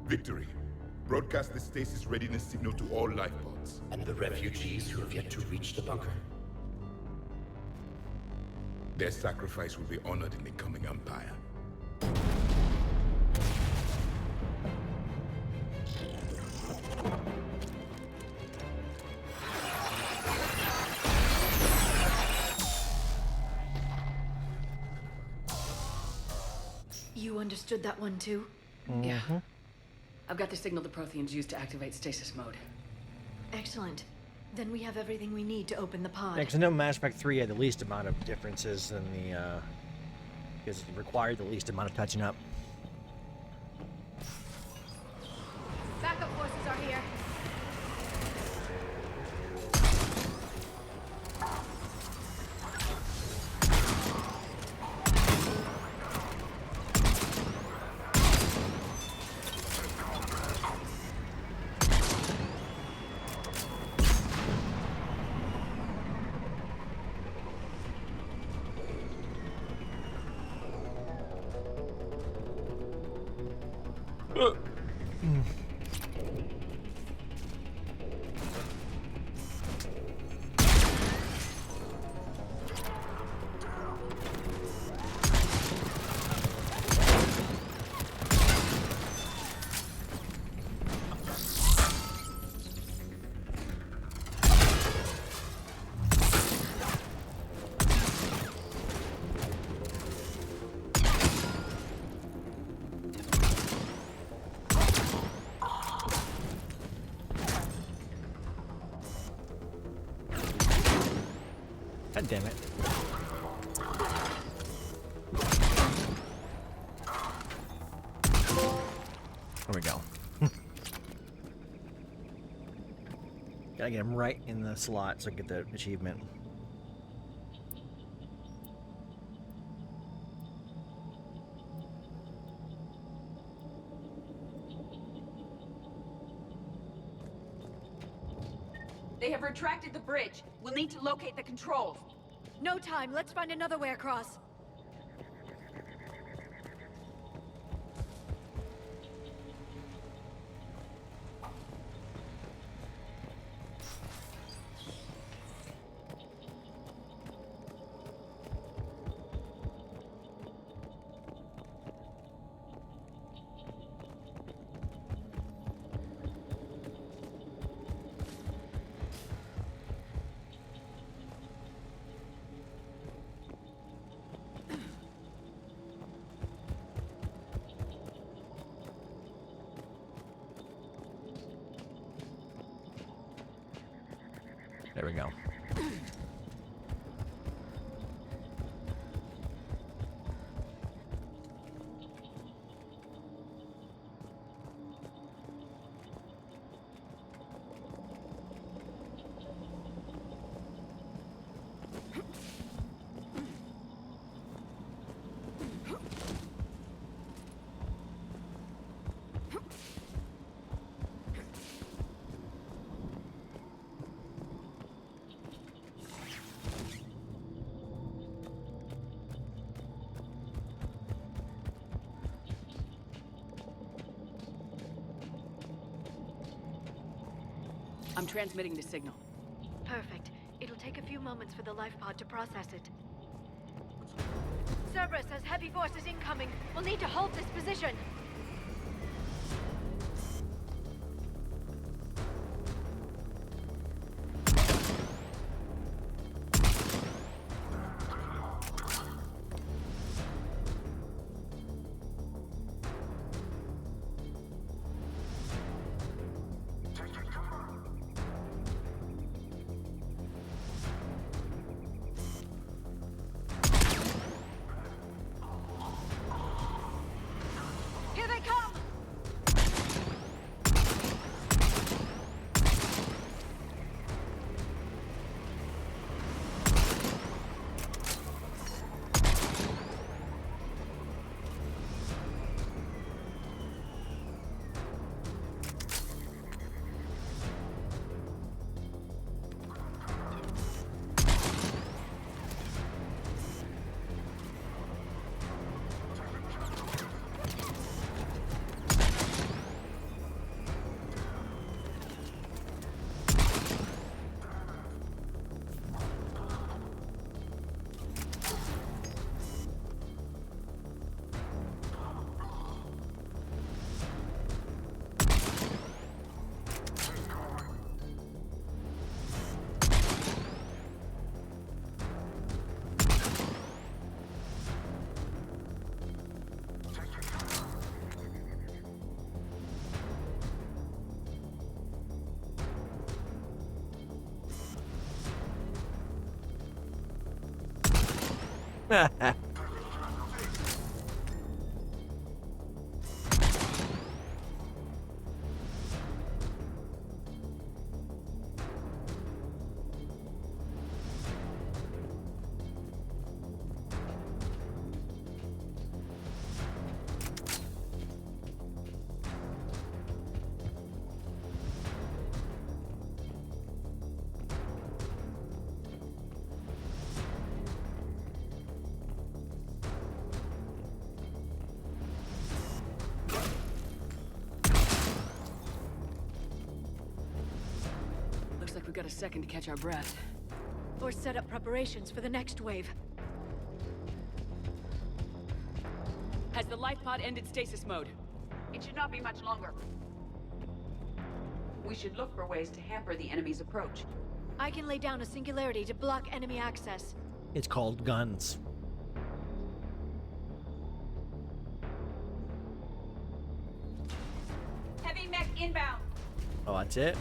Victory. Broadcast the stasis readiness signal to all life pods. And the refugees who have yet to reach the bunker. Their sacrifice will be honored in the coming Empire. You understood that one too? Yeah. I've got the signal the Protheans use to activate stasis mode. Excellent. Then we have everything we need to open the pod. Because I know Mass Effect 3 had the least amount of differences than the, because it required the least amount of touching up. Backup forces are here. God damn it. There we go. Gotta get him right in the slot so I get the achievement. They have retracted the bridge. We'll need to locate the controls. No time. Let's find another way across. There we go. I'm transmitting the signal. Perfect. It'll take a few moments for the life pod to process it. Cerberus has heavy forces incoming. We'll need to hold this position. Here they come! Looks like we've got a second to catch our breath. Or set up preparations for the next wave. Has the life pod ended stasis mode? It should not be much longer. We should look for ways to hamper the enemy's approach. I can lay down a singularity to block enemy access. It's called guns. Heavy mech inbound. Oh, that's it?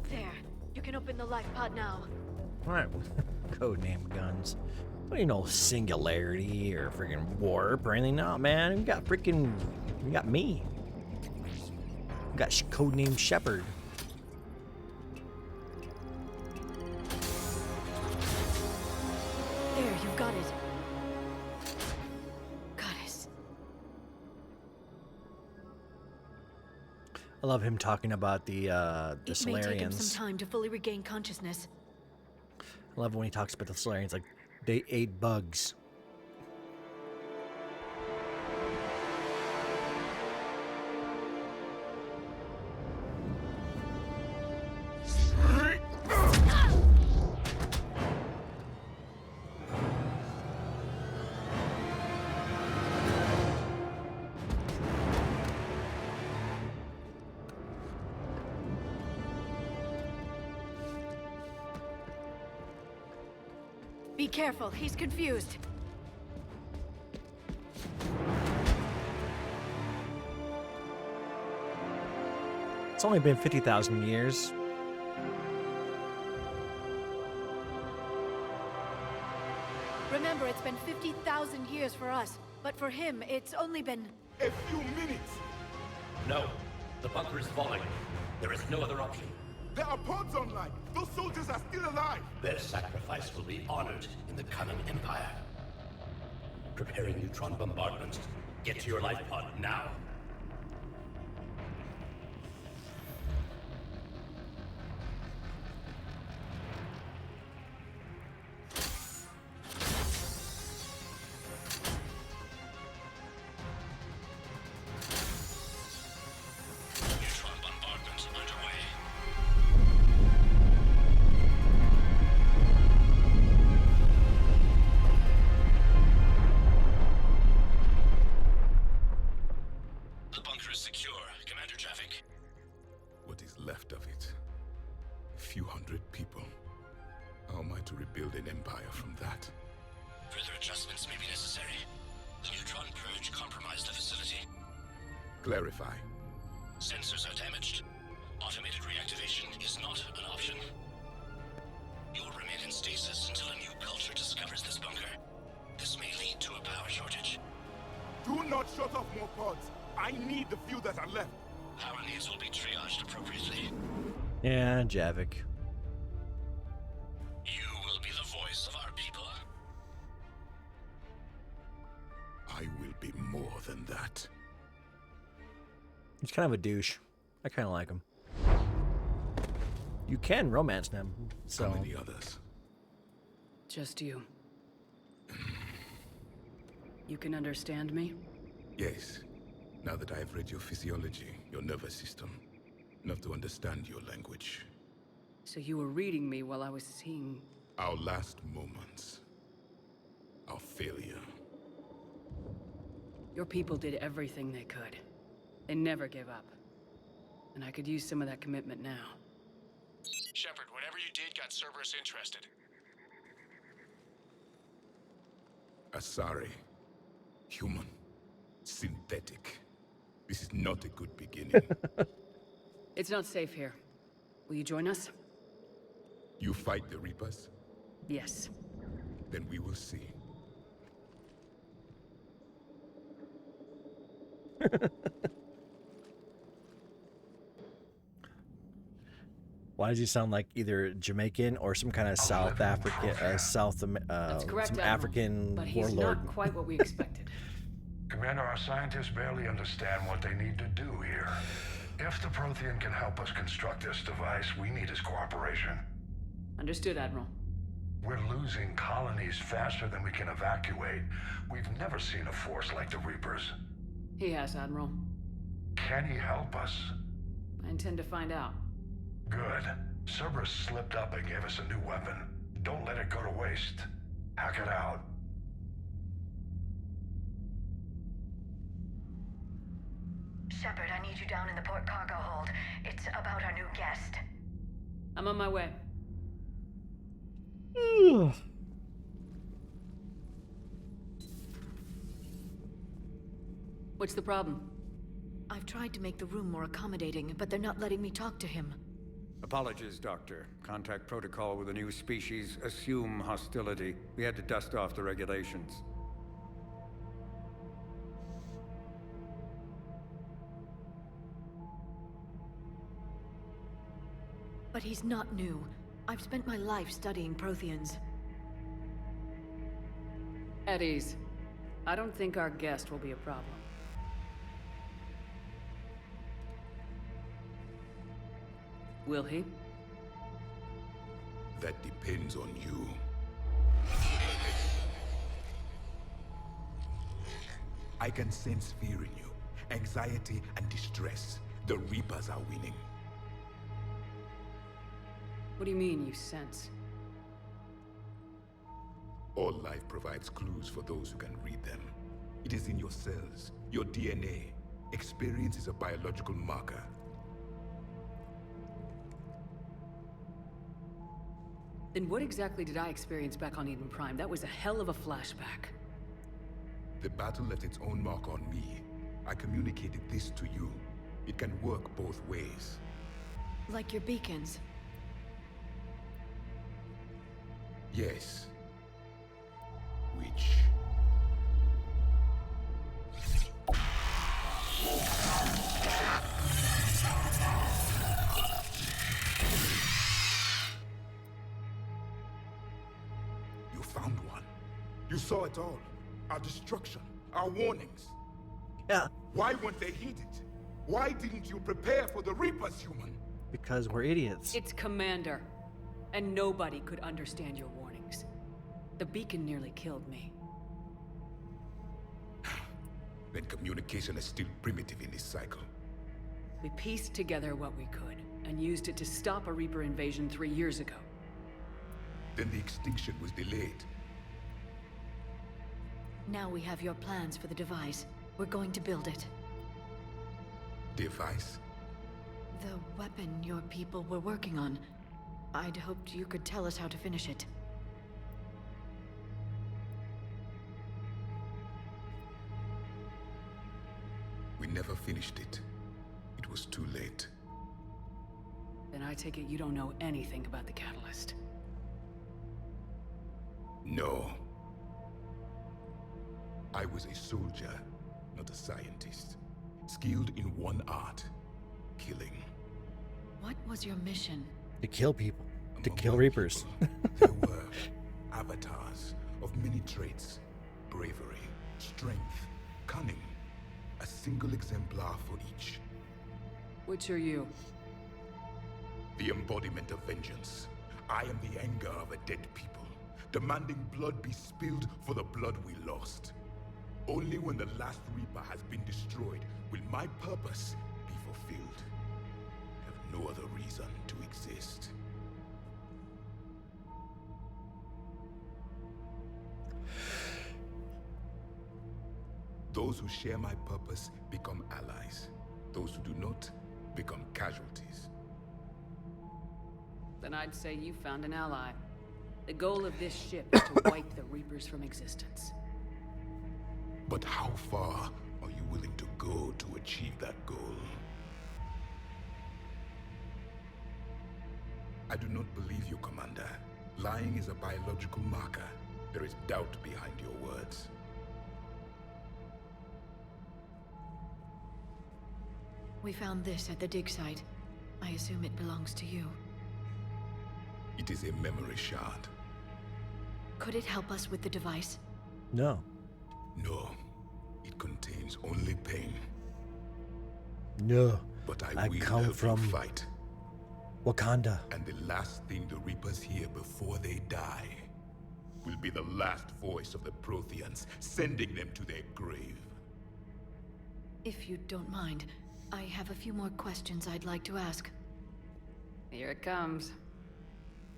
There. You can open the life pod now. Alright, codename guns. Well, you know, singularity or freaking warp or anything. No, man. We got me. We got codename Shepard. There, you've got it. Goddess. I love him talking about the It may take him Solarians. some time to fully regain consciousness. I love when he talks about the Solarians like they ate bugs. Be careful, he's confused. It's only been 50,000 years. Remember, it's been 50,000 years for us, but for him, it's only been... A few minutes! No. The bunker is falling. There is no other option. There are pods online! Those soldiers are still alive! Their sacrifice will be honored in the coming Empire. Preparing neutron bombardment. Get to your life pod now. Neutron bombardment underway. The bunker is secure, Commander Traffic. What is left of it? A few hundred people. How am I to rebuild an empire from that? Further adjustments may be necessary. The neutron purge compromised the facility. Clarify. Sensors are damaged. Automated reactivation is not an option. You will remain in stasis until a new culture discovers this bunker. This may lead to a power shortage. Do not shut off more pods! I need the few that are left! Power needs will be triaged appropriately. Yeah, Javik. You will be the voice of our people. I will be more than that. He's kind of a douche. I kind of like him. You can romance him, so... How many others? Just you. You can understand me? Yes. Now that I have read your physiology, your nervous system, enough to understand your language. So you were reading me while I was seeing... Our last moments. Our failure. Your people did everything they could. They never gave up. And I could use some of that commitment now. Shepard, whatever you did got Cerberus interested. Asari. Human. Synthetic. This is not a good beginning. It's not safe here. Will you join us? You fight the Reapers? Yes. Then we will see. Why does he sound like either Jamaican or some kind of South African, That's correct, some Admiral, African but he's warlord? not quite what we expected. Commander, our scientists barely understand what they need to do here. If the Prothean can help us construct this device, we need his cooperation. Understood, Admiral. We're losing colonies faster than we can evacuate. We've never seen a force like the Reapers. He has, Admiral. Can he help us? I intend to find out. Good. Cerberus slipped up and gave us a new weapon. Don't let it go to waste. Hack it out. Shepard, I need you down in the port cargo hold. It's about our new guest. I'm on my way. What's the problem? I've tried to make the room more accommodating, but they're not letting me talk to him. Apologies, Doctor. Contact protocol with a new species. Assume hostility. We had to dust off the regulations. But he's not new. I've spent my life studying Protheans. At ease. I don't think our guest will be a problem. Will he? That depends on you. I can sense fear in you, anxiety and distress. The Reapers are winning. What do you mean, you sense? All life provides clues for those who can read them. It is in your cells, your DNA. Experience is a biological marker. Then what exactly did I experience back on Eden Prime? That was a hell of a flashback. The battle left its own mark on me. I communicated this to you. It can work both ways. Like your beacons. Yes. Which... You found one. You saw it all. Our destruction, our warnings. Yeah. Why weren't they heeded? Why didn't you prepare for the Reapers, human? Because we're idiots. It's Commander. And nobody could understand your warnings. The beacon nearly killed me. Then communication is still primitive in this cycle. We pieced together what we could, and used it to stop a Reaper invasion 3 years ago. Then the extinction was delayed. Now we have your plans for the device. We're going to build it. Device? The weapon your people were working on. I'd hoped you could tell us how to finish it. We never finished it. It was too late. Then I take it you don't know anything about the catalyst. No. I was a soldier, not a scientist. Skilled in one art, killing. What was your mission? To kill people. To kill Reapers. There were avatars of many traits. Bravery, strength, cunning. A single exemplar for each. Which are you? The embodiment of vengeance. I am the anger of a dead people, demanding blood be spilled for the blood we lost. Only when the last Reaper has been destroyed will my purpose be fulfilled. I have no other reason to exist. Those who share my purpose become allies. Those who do not become casualties. Then I'd say you found an ally. The goal of this ship is to wipe the Reapers from existence. But how far are you willing to go to achieve that goal? I do not believe you, Commander. Lying is a biological marker. There is doubt behind your words. We found this at the dig site. I assume it belongs to you. It is a memory shard. Could it help us with the device? No. No. It contains only pain. No. But I will come help from you fight. Wakanda. And the last thing the Reapers hear before they die will be the last voice of the Protheans, sending them to their grave. If you don't mind, I have a few more questions I'd like to ask. Here it comes.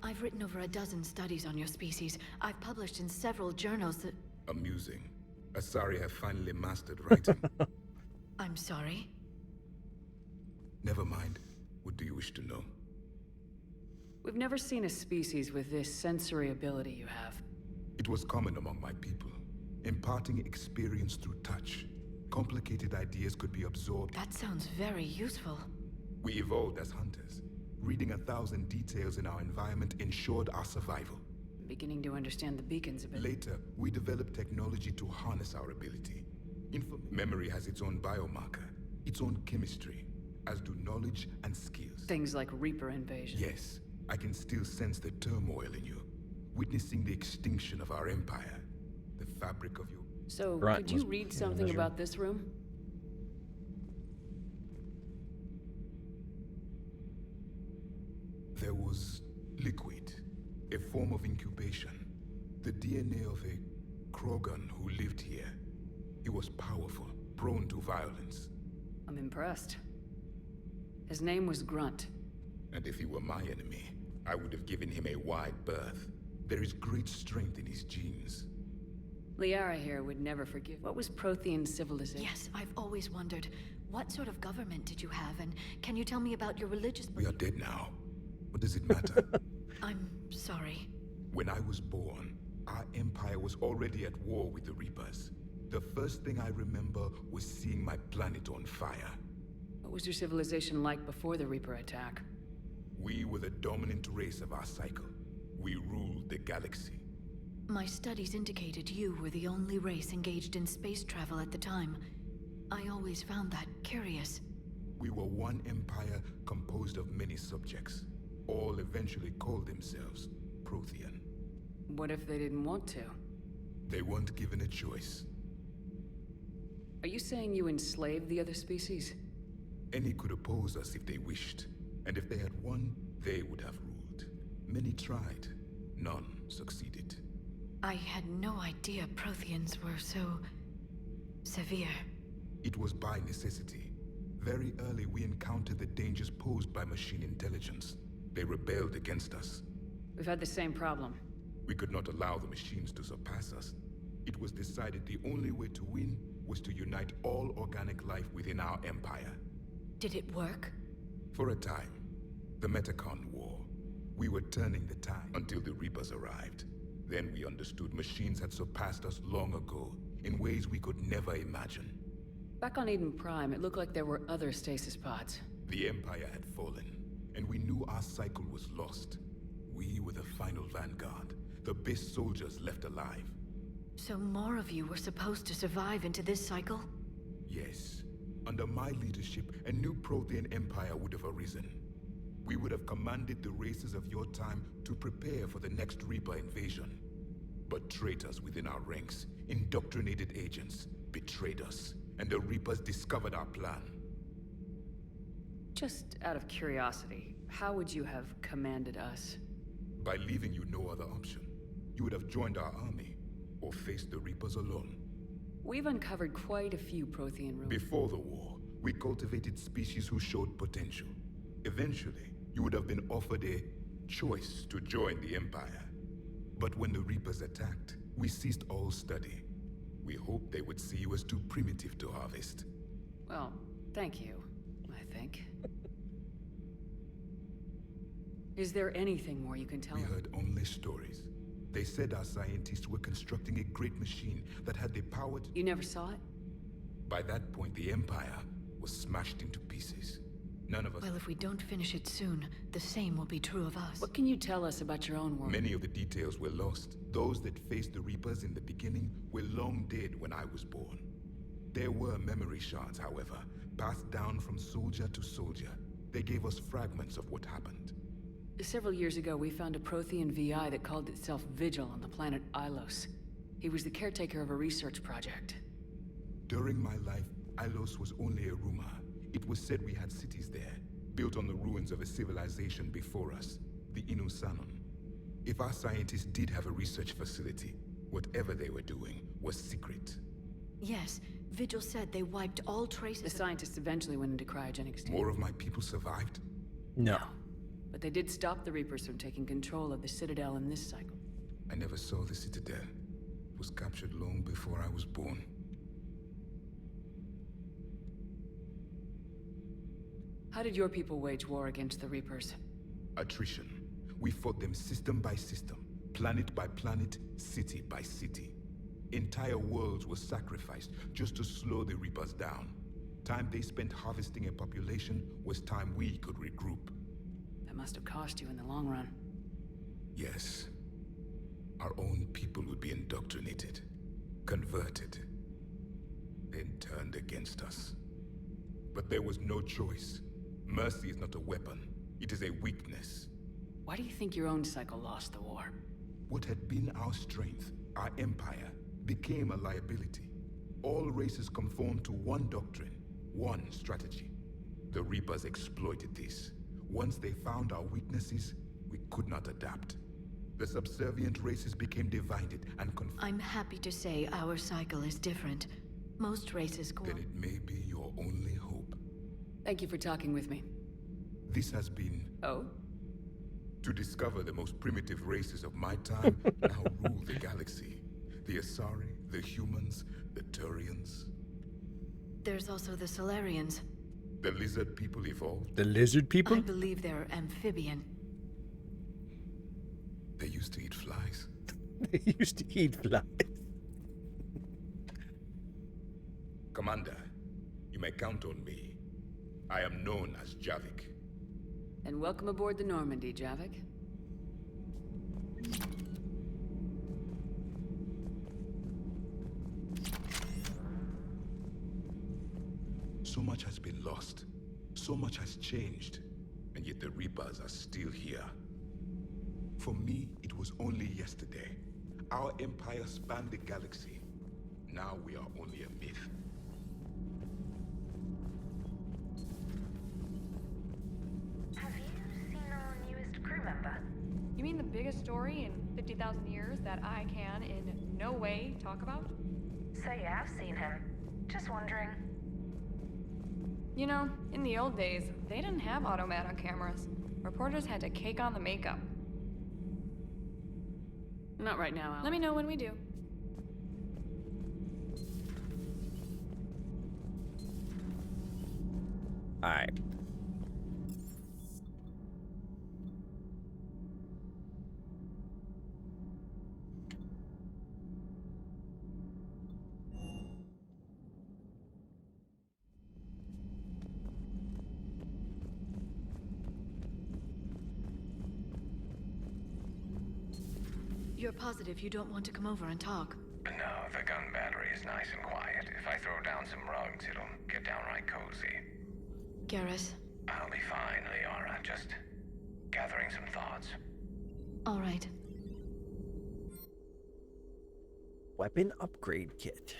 I've written over a dozen studies on your species. I've published in several journals that... Amusing. Asari have finally mastered writing. I'm sorry? Never mind. What do you wish to know? We've never seen a species with this sensory ability you have. It was common among my people, imparting experience through touch. Complicated ideas could be absorbed. That sounds very useful. We evolved as hunters. Reading 1,000 details in our environment ensured our survival. I'm beginning to understand the beacons a bit. Later, we developed technology to harness our ability. Memory has its own biomarker, its own chemistry, as do knowledge and skills. Things like Reaper invasion. Yes, I can still sense the turmoil in you, witnessing the extinction of our empire, the fabric of your... So, Right, could you must- read yeah, something measure. about this room? There was liquid, a form of incubation, the DNA of a Krogan who lived here. He was powerful, prone to violence. I'm impressed. His name was Grunt. And if he were my enemy, I would have given him a wide berth. There is great strength in his genes. Liara here would never forgive. What was Prothean civilization? Yes, I've always wondered, what sort of government did you have, and can you tell me about your religious We are dead now. What does it matter? I'm sorry. When I was born, our empire was already at war with the Reapers. The first thing I remember was seeing my planet on fire. What was your civilization like before the Reaper attack? We were the dominant race of our cycle. We ruled the galaxy. My studies indicated you were the only race engaged in space travel at the time. I always found that curious. We were one empire composed of many subjects. All eventually called themselves Prothean. What if they didn't want to? They weren't given a choice. Are you saying you enslaved the other species? Any could oppose us if they wished, and if they had won, they would have ruled. Many tried, none succeeded. I had no idea Protheans were so... severe. It was by necessity. Very early we encountered the dangers posed by machine intelligence. They rebelled against us. We've had the same problem. We could not allow the machines to surpass us. It was decided the only way to win was to unite all organic life within our empire. Did it work? For a time. The Metacon War. We were turning the tide until the Reapers arrived. Then we understood machines had surpassed us long ago, in ways we could never imagine. Back on Eden Prime, it looked like there were other stasis pods. The Empire had fallen, and we knew our cycle was lost. We were the final vanguard, the best soldiers left alive. So more of you were supposed to survive into this cycle? Yes. Under my leadership, a new Prothean empire would have arisen. We would have commanded the races of your time to prepare for the next Reaper invasion. But traitors within our ranks, indoctrinated agents, betrayed us, and the Reapers discovered our plan. Just out of curiosity, how would you have commanded us? By leaving you no other option. You would have joined our army, or faced the Reapers alone. We've uncovered quite a few Prothean ruins. Before the war, we cultivated species who showed potential. Eventually, you would have been offered a choice to join the Empire. But when the Reapers attacked, we ceased all study. We hoped they would see you as too primitive to harvest. Well, thank you, I think. Is there anything more you can tell We us? heard only stories. They said our scientists were constructing a great machine that had the power to... You never saw it? By that point, the Empire was smashed into pieces. None of us... Well, if we don't finish it soon, the same will be true of us. What can you tell us about your own world? Many of the details were lost. Those that faced the Reapers in the beginning were long dead when I was born. There were memory shards, however, passed down from soldier to soldier. They gave us fragments of what happened. Several years ago, we found a Prothean VI that called itself Vigil on the planet Ilos. He was the caretaker of a research project. During my life, Ilos was only a rumor. It was said we had cities there, built on the ruins of a civilization before us, the Inusanon. If our scientists did have a research facility, whatever they were doing was secret. Yes, Vigil said they wiped all traces. The scientists eventually went into cryogenic state. More of my people survived? No. But they did stop the Reapers from taking control of the Citadel in this cycle. I never saw the Citadel. It was captured long before I was born. How did your people wage war against the Reapers? Attrition. We fought them system by system, planet by planet, city by city. Entire worlds were sacrificed just to slow the Reapers down. Time they spent harvesting a population was time we could regroup. That must have cost you in the long run. Yes. Our own people would be indoctrinated, converted, then turned against us. But there was no choice. Mercy is not a weapon. It is a weakness. Why do you think your own cycle lost the war? What had been our strength, our empire, became a liability. All races conformed to one doctrine, one strategy. The Reapers exploited this. Once they found our weaknesses, we could not adapt. The subservient races became divided and I'm happy to say our cycle is different. Most races go. Then it may be your only hope. Thank you for talking with me. This has been... Oh? To discover the most primitive races of my time now rule the galaxy. The Asari, the humans, the Turians. There's also the Solarians. The lizard people evolved. The lizard people? I believe they're amphibian. They used to eat flies. They used to eat flies. Commander, you may count on me. I am known as Javik. And welcome aboard the Normandy, Javik. So much has been lost. So much has changed. And yet the Reapers are still here. For me, it was only yesterday. Our empire spanned the galaxy. Now we are only a myth. Have you seen our newest crew member? You mean the biggest story in 50,000 years that I can in no way talk about? So you have seen him. Just wondering. You know, in the old days, they didn't have automat on cameras. Reporters had to cake on the makeup. Not right now, Al. Let me know when we do. Alright. You're positive you don't want to come over and talk? No, the gun battery is nice and quiet. If I throw down some rugs, it'll get downright cozy. Garrus? I'll be fine, Liara. Just gathering some thoughts. All right. Weapon upgrade kit.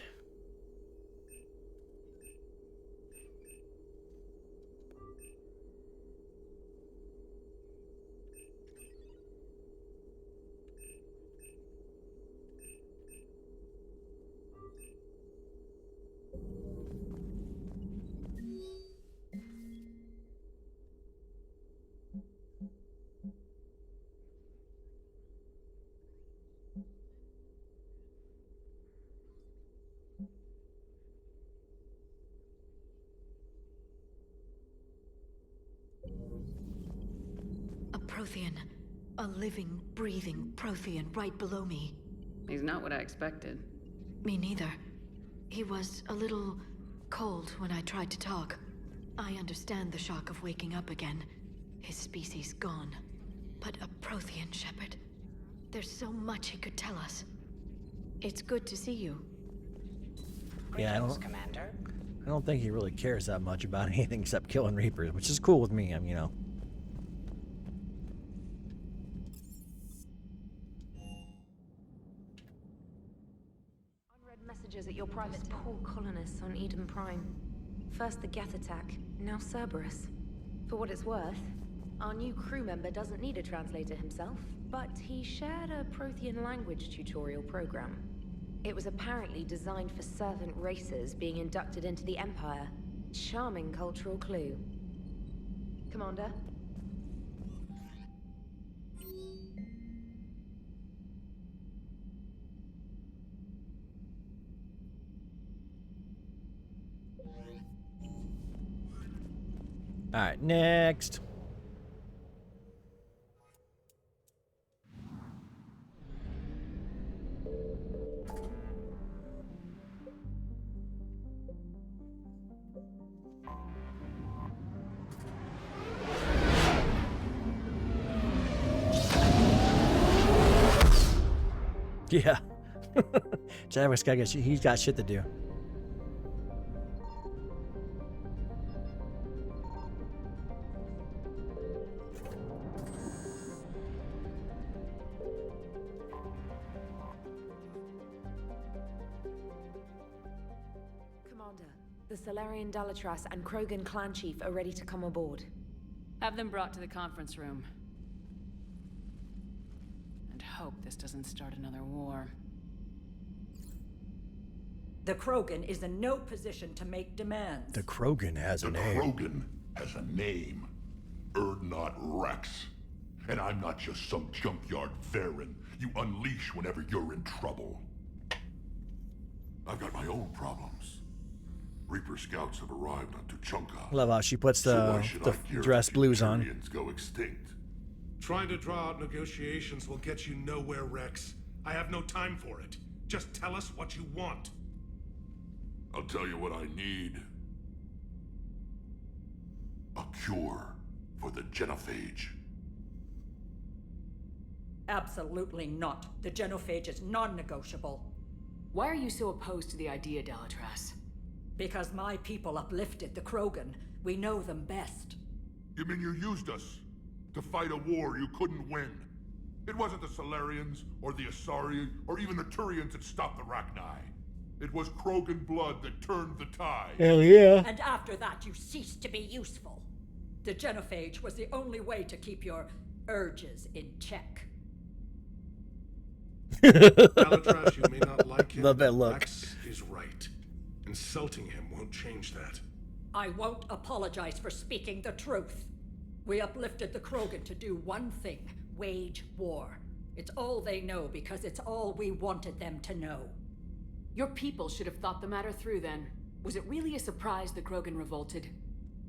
A Prothean. A living, breathing Prothean right below me. He's not what I expected. Me neither. He was a little cold when I tried to talk. I understand the shock of waking up again. His species gone. But a Prothean, Shepard. There's so much he could tell us. It's good to see you. Yeah, Commander. I don't think he really cares that much about anything except killing Reapers, which is cool with me, you know. Unread messages at your private. Poor colonists on Eden Prime. First the Geth attack, now Cerberus. For what it's worth, our new crew member doesn't need a translator himself, but he shared a Prothean language tutorial program. It was apparently designed for servant races being inducted into the Empire. Charming cultural clue. Commander? Alright, next. Yeah. Chadwick's got he's got shit to do. Commander, the Solarian Dalatras and Krogan clan chief are ready to come aboard. Have them brought to the conference room. And hope this doesn't start another war. The Krogan is in no position to make demands. The Krogan has a name. The Krogan has a name. Erdnot Rex. And I'm not just some junkyard Varen you unleash whenever you're in trouble. I've got my own problems. Reaper scouts have arrived on Tuchanka. Love how she puts the dress blues on. Go extinct. Trying to draw out negotiations will get you nowhere, Rex. I have no time for it. Just tell us what you want. I'll tell you what I need. A cure for the genophage. Absolutely not. The genophage is non-negotiable. Why are you so opposed to the idea, Dalatras? Because my people uplifted the Krogan. We know them best. You mean you used us to fight a war you couldn't win? It wasn't the Solarians, or the Asari, or even the Turians that stopped the Rachni. It was Krogan blood that turned the tide. Hell yeah. And after that, you ceased to be useful. The genophage was the only way to keep your urges in check. Dalatras, you may not like him, Love that but look. Rex is right. Insulting him won't change that. I won't apologize for speaking the truth. We uplifted the Krogan to do one thing: wage war. It's all they know because it's all we wanted them to know. Your people should have thought the matter through then. Was it really a surprise the Krogan revolted?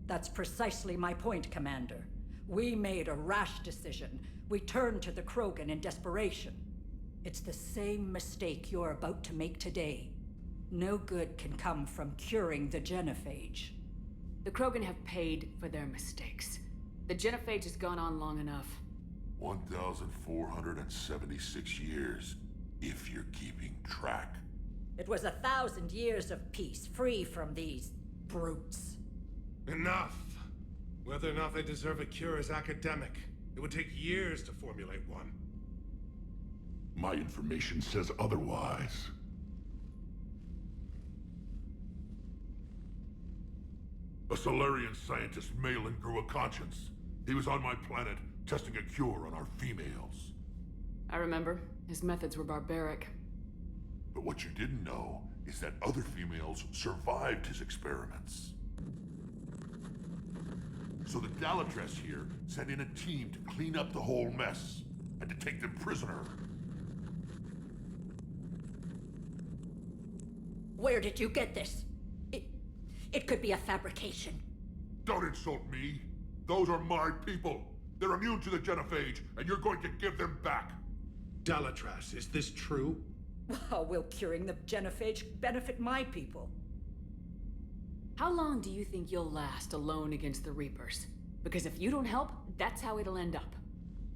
That's precisely my point, Commander. We made a rash decision. We turned to the Krogan in desperation. It's the same mistake you're about to make today. No good can come from curing the genophage. The Krogan have paid for their mistakes. The genophage has gone on long enough. 1,476 years, if you're keeping track. It was 1,000 years of peace, free from these brutes. Enough! Whether or not they deserve a cure is academic. It would take years to formulate one. My information says otherwise. A Solarian scientist, Malin, grew a conscience. He was on my planet, testing a cure on our females. I remember. His methods were barbaric. But what you didn't know is that other females survived his experiments. So the Dalatras here sent in a team to clean up the whole mess and to take them prisoner. Where did you get this? It could be a fabrication. Don't insult me. Those are my people. They're immune to the genophage, and you're going to give them back. Dalatras, is this true? How will curing the genophage benefit my people? How long do you think you'll last alone against the Reapers? Because if you don't help, that's how it'll end up.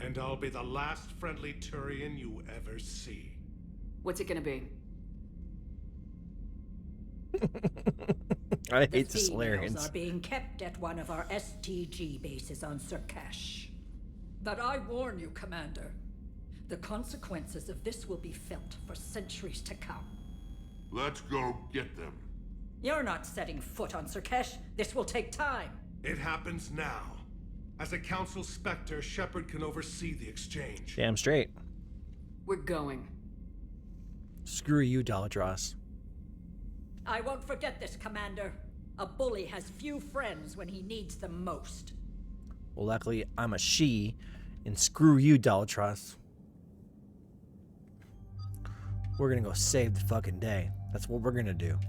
And I'll be the last friendly Turian you ever see. What's it gonna be? I hate the females Solarians. are being kept at one of our STG bases on Surkash. But I warn you, Commander, the consequences of this will be felt for centuries to come. Let's go get them. You're not setting foot on Surkash. This will take time. It happens now. As a Council Spectre, Shepard can oversee the exchange. Damn straight. We're going. Screw you, Dalatras. I won't forget this, Commander. A bully has few friends when he needs them most. Well, luckily, I'm a she, and screw you, Dalatras. We're gonna go save the fucking day. That's what we're gonna do.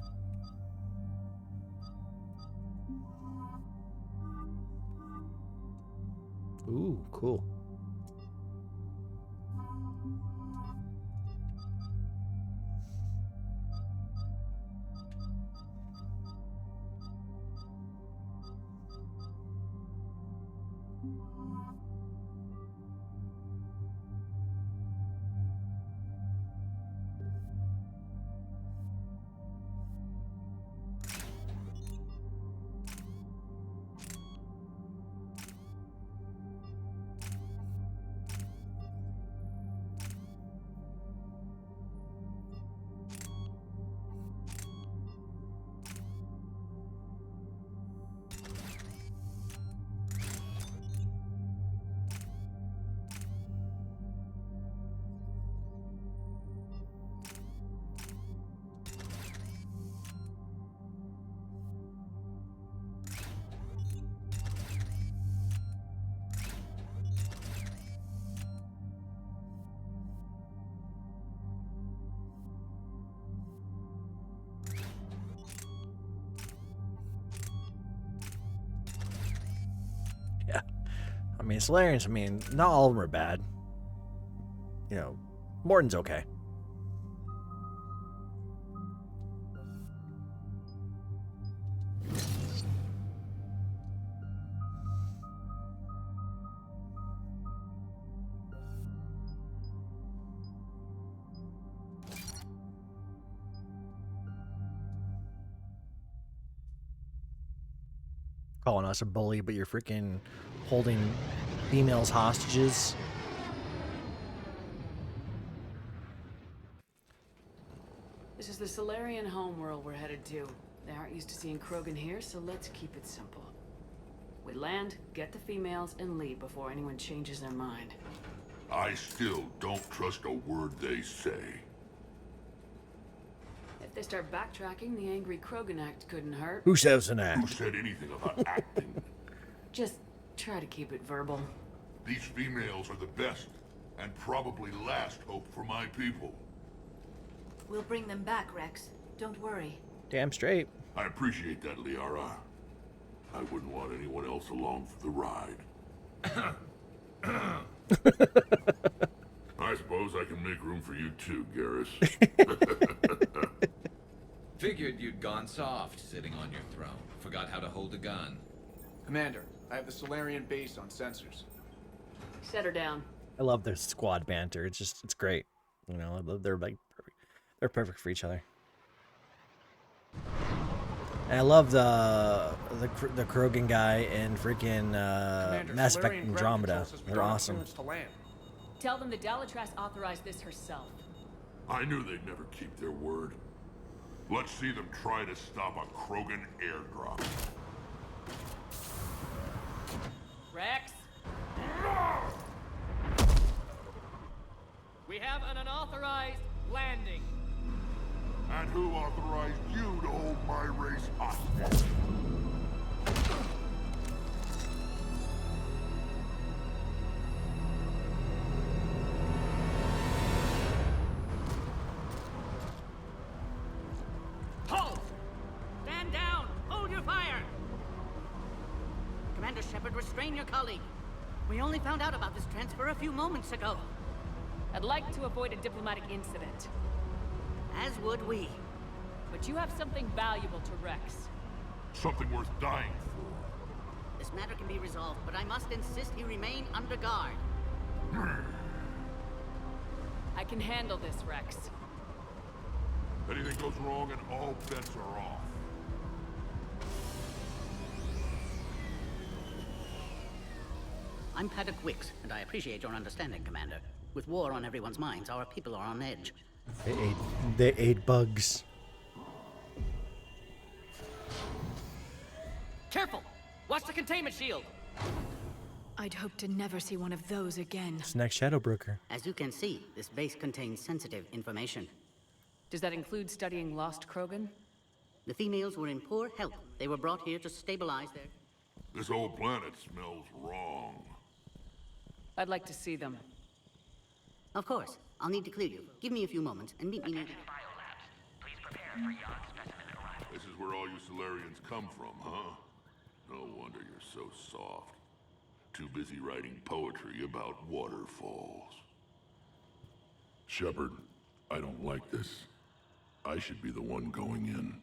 Ooh, cool. mean, Solarians, I mean, not all of them are bad. You know, Morton's okay. Calling us a bully, but you're freaking holding females hostages. This is the Solarian homeworld we're headed to. They aren't used to seeing Krogan here, so let's keep it simple. We land, get the females, and leave before anyone changes their mind. I still don't trust a word they say. If they start backtracking, the angry Krogan act couldn't hurt. Who says an act? Who said anything about acting? Just try to keep it verbal. These females are the best, and probably last hope for my people. We'll bring them back, Rex. Don't worry. Damn straight. I appreciate that, Liara. I wouldn't want anyone else along for the ride. I suppose I can make room for you too, Garrus. Figured you'd gone soft, sitting on your throne. Forgot how to hold a gun. Commander, I have the Solarian base on sensors. Set her down. I love their squad banter. It's great. You know, they're like perfect. They're perfect for each other. And I love the Krogan guy and freaking Mass Effect Andromeda. They're awesome. Tell them the Dalatrass authorized this herself. I knew they'd never keep their word. Let's see them try to stop a Krogan airdrop. Rex? We have an unauthorized landing. And who authorized you to hold my race hostage? Halt! Stand down! Hold your fire! Commander Shepard, restrain your colleague. We only found out about this transfer a few moments ago. I'd like to avoid a diplomatic incident. As would we. But you have something valuable to Rex. Something worth dying for. This matter can be resolved, but I must insist he remain under guard. I can handle this, Rex. Anything goes wrong and all bets are off. I'm Paddock Wicks, and I appreciate your understanding, Commander. With war on everyone's minds, our people are on edge. They ate bugs. Careful! Watch the containment shield! I'd hope to never see one of those again. It's next Shadow Broker. As you can see, this base contains sensitive information. Does that include studying lost Krogan? The females were in poor health. They were brought here to stabilize their... This whole planet smells wrong. I'd like to see them. Of course. I'll need to clear you. Give me a few moments and meet me near... This is where all you Solarians come from, huh? No wonder you're so soft. Too busy writing poetry about waterfalls. Shepard, I don't like this. I should be the one going in.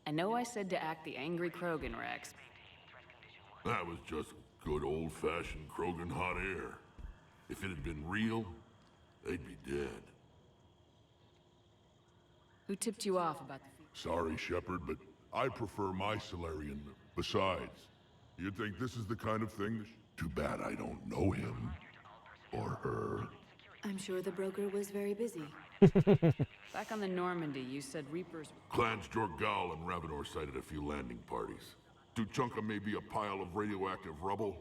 I know I said to act the angry Krogan, Rex. That was just good old-fashioned Krogan hot air. If it had been real, they'd be dead. Who tipped you off about the... Sorry, Shepard, but I prefer my Solarian. Besides, you'd think this is the kind of thing... Too bad I don't know him. Or her. I'm sure the broker was very busy. Back on the Normandy, you said Reapers... Clans Jorgal and Ravenor sighted a few landing parties. Tuchanka may be a pile of radioactive rubble,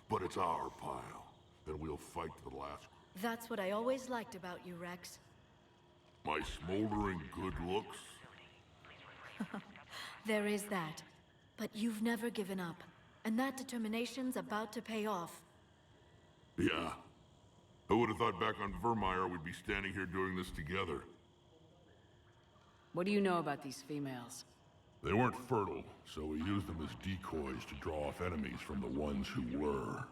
but it's our pile. Then we'll fight to the last. That's what I always liked about you, Rex. My smoldering good looks? There is that. But you've never given up. And that determination's about to pay off. Yeah. Who would have thought back on Vermeer we'd be standing here doing this together? What do you know about these females? They weren't fertile, so we used them as decoys to draw off enemies from the ones who were.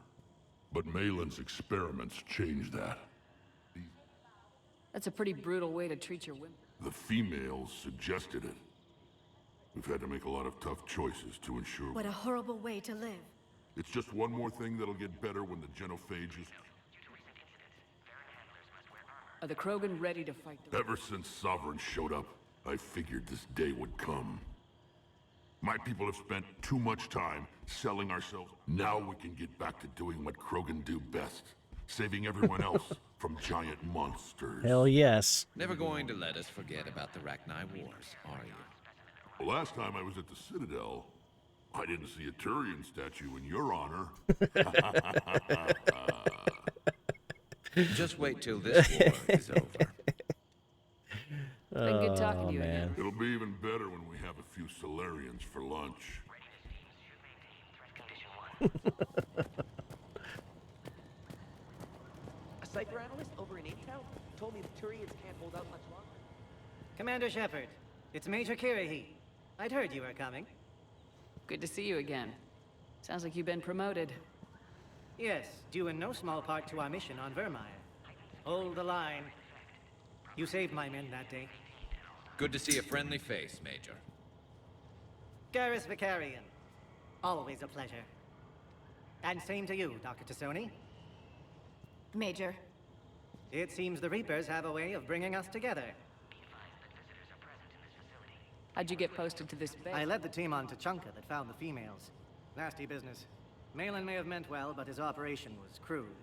But Malin's experiments changed that. That's a pretty brutal way to treat your women. The females suggested it. We've had to make a lot of tough choices to ensure... What a horrible way to live. It's just one more thing that'll get better when the genophages... Are the Krogan ready to fight the... Ever since Sovereign showed up, I figured this day would come. My people have spent too much time selling ourselves. Now we can get back to doing what Krogan do best. Saving everyone else from giant monsters. Hell yes. Never going to let us forget about the Rachni Wars, are you? The last time I was at the Citadel, I didn't see a Turian statue in your honor. Just wait till this war is over. Been good talking to you man. again. It'll be even better when we have a few Solarians for lunch. A cypher analyst over in H-Town told me the Turians can't hold out much longer. Commander Shepard, it's Major Kirahi. I'd heard you were coming. Good to see you again. Sounds like you've been promoted. Yes, due in no small part to our mission on Vermeer. Hold the line. You saved my men that day. Good to see a friendly face, Major. Garrus Vicarian. Always a pleasure. And same to you, Dr. Tassoni. Major. It seems the Reapers have a way of bringing us together. How'd you get posted to this base? I led the team on Tachanka that found the females. Nasty business. Malin may have meant well, but his operation was crude.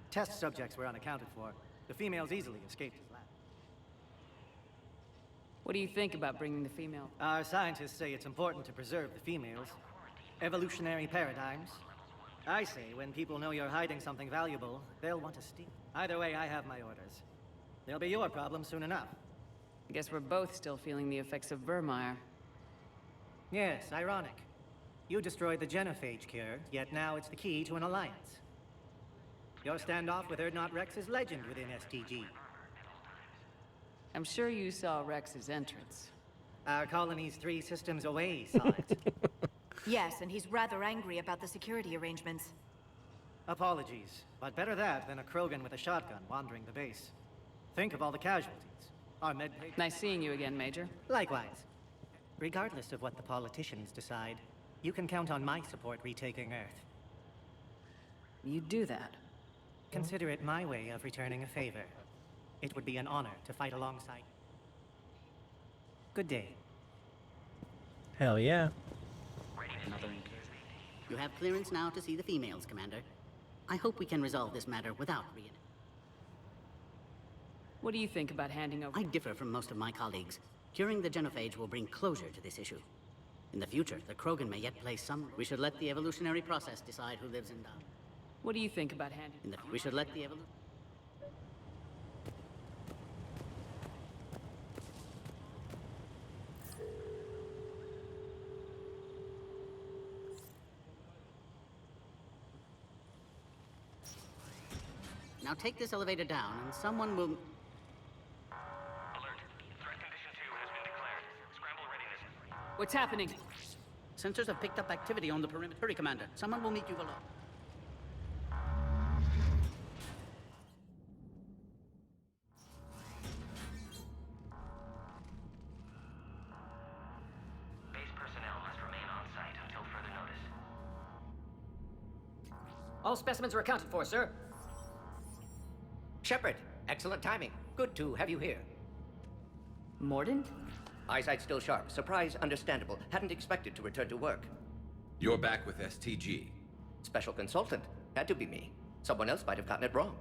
Test subjects were unaccounted for. The females easily escaped his lab. What do you think about bringing the female? Our scientists say it's important to preserve the females. Evolutionary paradigms. I say when people know you're hiding something valuable, they'll want to steal. Either way, I have my orders. They'll be your problem soon enough. I guess we're both still feeling the effects of Vermeer. Yes, ironic. You destroyed the genophage cure, yet now it's the key to an alliance. Your standoff with Erdnot Rex is legend within STG. I'm sure you saw Rex's entrance. Our colony's 3 systems away saw it. Yes, and he's rather angry about the security arrangements. Apologies, but better that than a Krogan with a shotgun wandering the base. Think of all the casualties. Our med... Nice seeing you again, Major. Likewise. Regardless of what the politicians decide, you can count on my support retaking Earth. You do that? Consider it my way of returning a favor. It would be an honor to fight alongside. Good day. Hell yeah. You have clearance now to see the females, Commander. I hope we can resolve this matter without What do you think about handing over? I differ from most of my colleagues. Curing the genophage will bring closure to this issue. In the future, the Krogan may yet play some... We should let the evolutionary process decide who lives and dies. What do you think about handing... We should let the evolution... Now take this elevator down, and someone will... What's happening? Sensors have picked up activity on the perimeter, Commander. Someone will meet you below. Base personnel must remain on site until further notice. All specimens are accounted for, sir. Shepard, excellent timing. Good to have you here. Mordant? Eyesight still sharp. Surprise understandable. Hadn't expected to return to work. You're back with STG. Special consultant. Had to be me. Someone else might have gotten it wrong.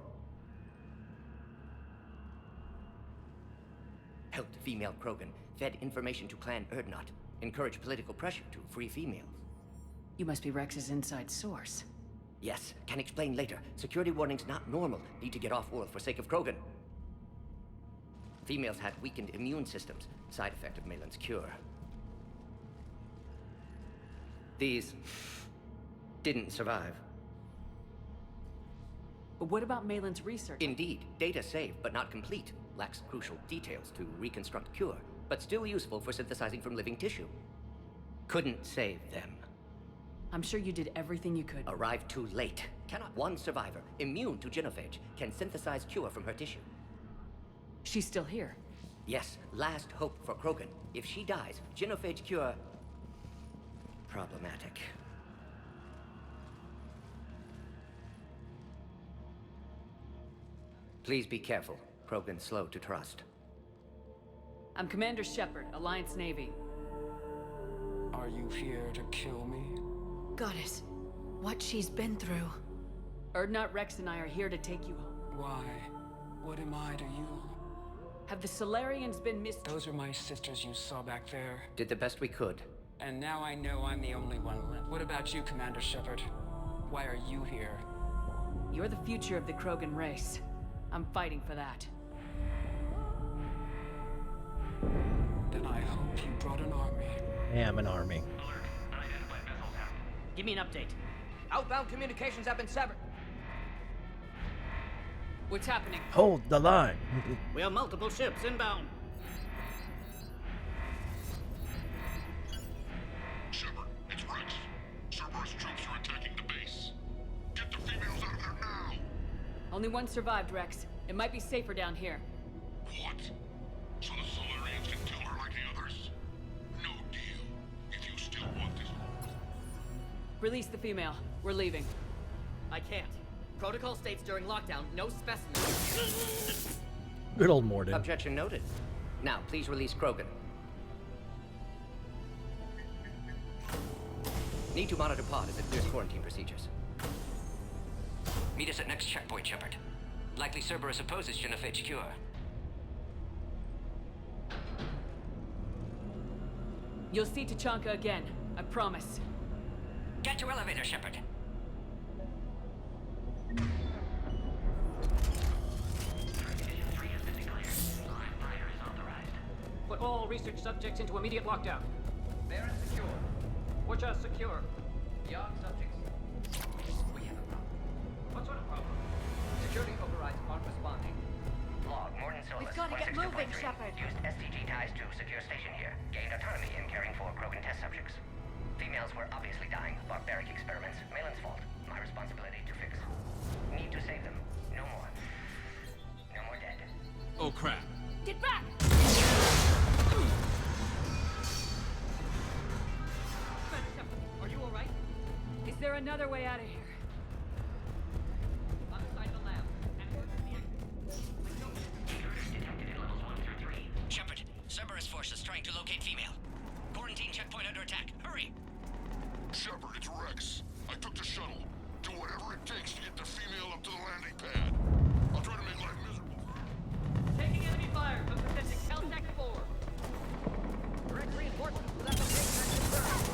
Helped female Krogan. Fed information to Clan Erdnot. Encouraged political pressure to free females. You must be Rex's inside source. Yes, can explain later. Security warnings not normal. Need to get off-world for sake of Krogan. Females had weakened immune systems. Side effect of Malin's cure. These... didn't survive. But what about Malin's research? Indeed. Data saved, but not complete. Lacks crucial details to reconstruct cure, but still useful for synthesizing from living tissue. Couldn't save them. I'm sure you did everything you could. Arrived too late. Cannot. One survivor, immune to genophage, can synthesize cure from her tissue. She's still here. Yes, last hope for Krogan. If she dies, genophage cure... problematic. Please be careful. Krogan's slow to trust. I'm Commander Shepard, Alliance Navy. Are you here to kill me? Goddess, what she's been through. Urdnot, Rex, and I are here to take you home. Why? What am I to you? Have the Solarians been Those are my sisters you saw back there. Did the best we could. And now I know I'm the only one left. What about you, Commander Shepard? Why are you here? You're the future of the Krogan race. I'm fighting for that. Then I hope you brought an army. I am an army. Give me an update. Outbound communications have been severed. What's happening? Hold the line. We have multiple ships inbound. Shepard, it's Rex. Cerberus troops are attacking the base. Get the females out of there now! Only one survived, Rex. It might be safer down here. What? So the Solarians can kill her like the others? No deal. If you still want this... Release the female. We're leaving. I can't. Protocol states during lockdown, no specimens. Good old Morden. Objection noted. Now, please release Krogan. Need to monitor pod as it clears quarantine procedures. Meet us at next checkpoint, Shepard. Likely Cerberus opposes genophage cure. You'll see Tachanka again. I promise. Get to elevator, Shepard. Put all research subjects into immediate lockdown. Baron secure. Watcher secure. Yard subjects. We have a problem. What sort of problem? Security overrides aren't responding. Log, Morton Solus. We've gotta get moving, Shepard. Used STG ties to secure station here. Gained autonomy in caring for Krogan test subjects. Females were obviously dying. Barbaric experiments. Malin's fault. My responsibility to fix. Need to save them. No more. No more dead. Oh crap. Get back! Are you alright? Is there another way out of here? Other side of the lab. Shepard, Cerberus forces trying to locate female. Quarantine checkpoint under attack. Hurry! Shepard, it's Rex. I took the shuttle. Do whatever it takes to get the female up to the landing pad. I'll try to make life miserable for her. Taking enemy fire from Pacific Caltech 4. Direct reinforcements to that location are confirmed.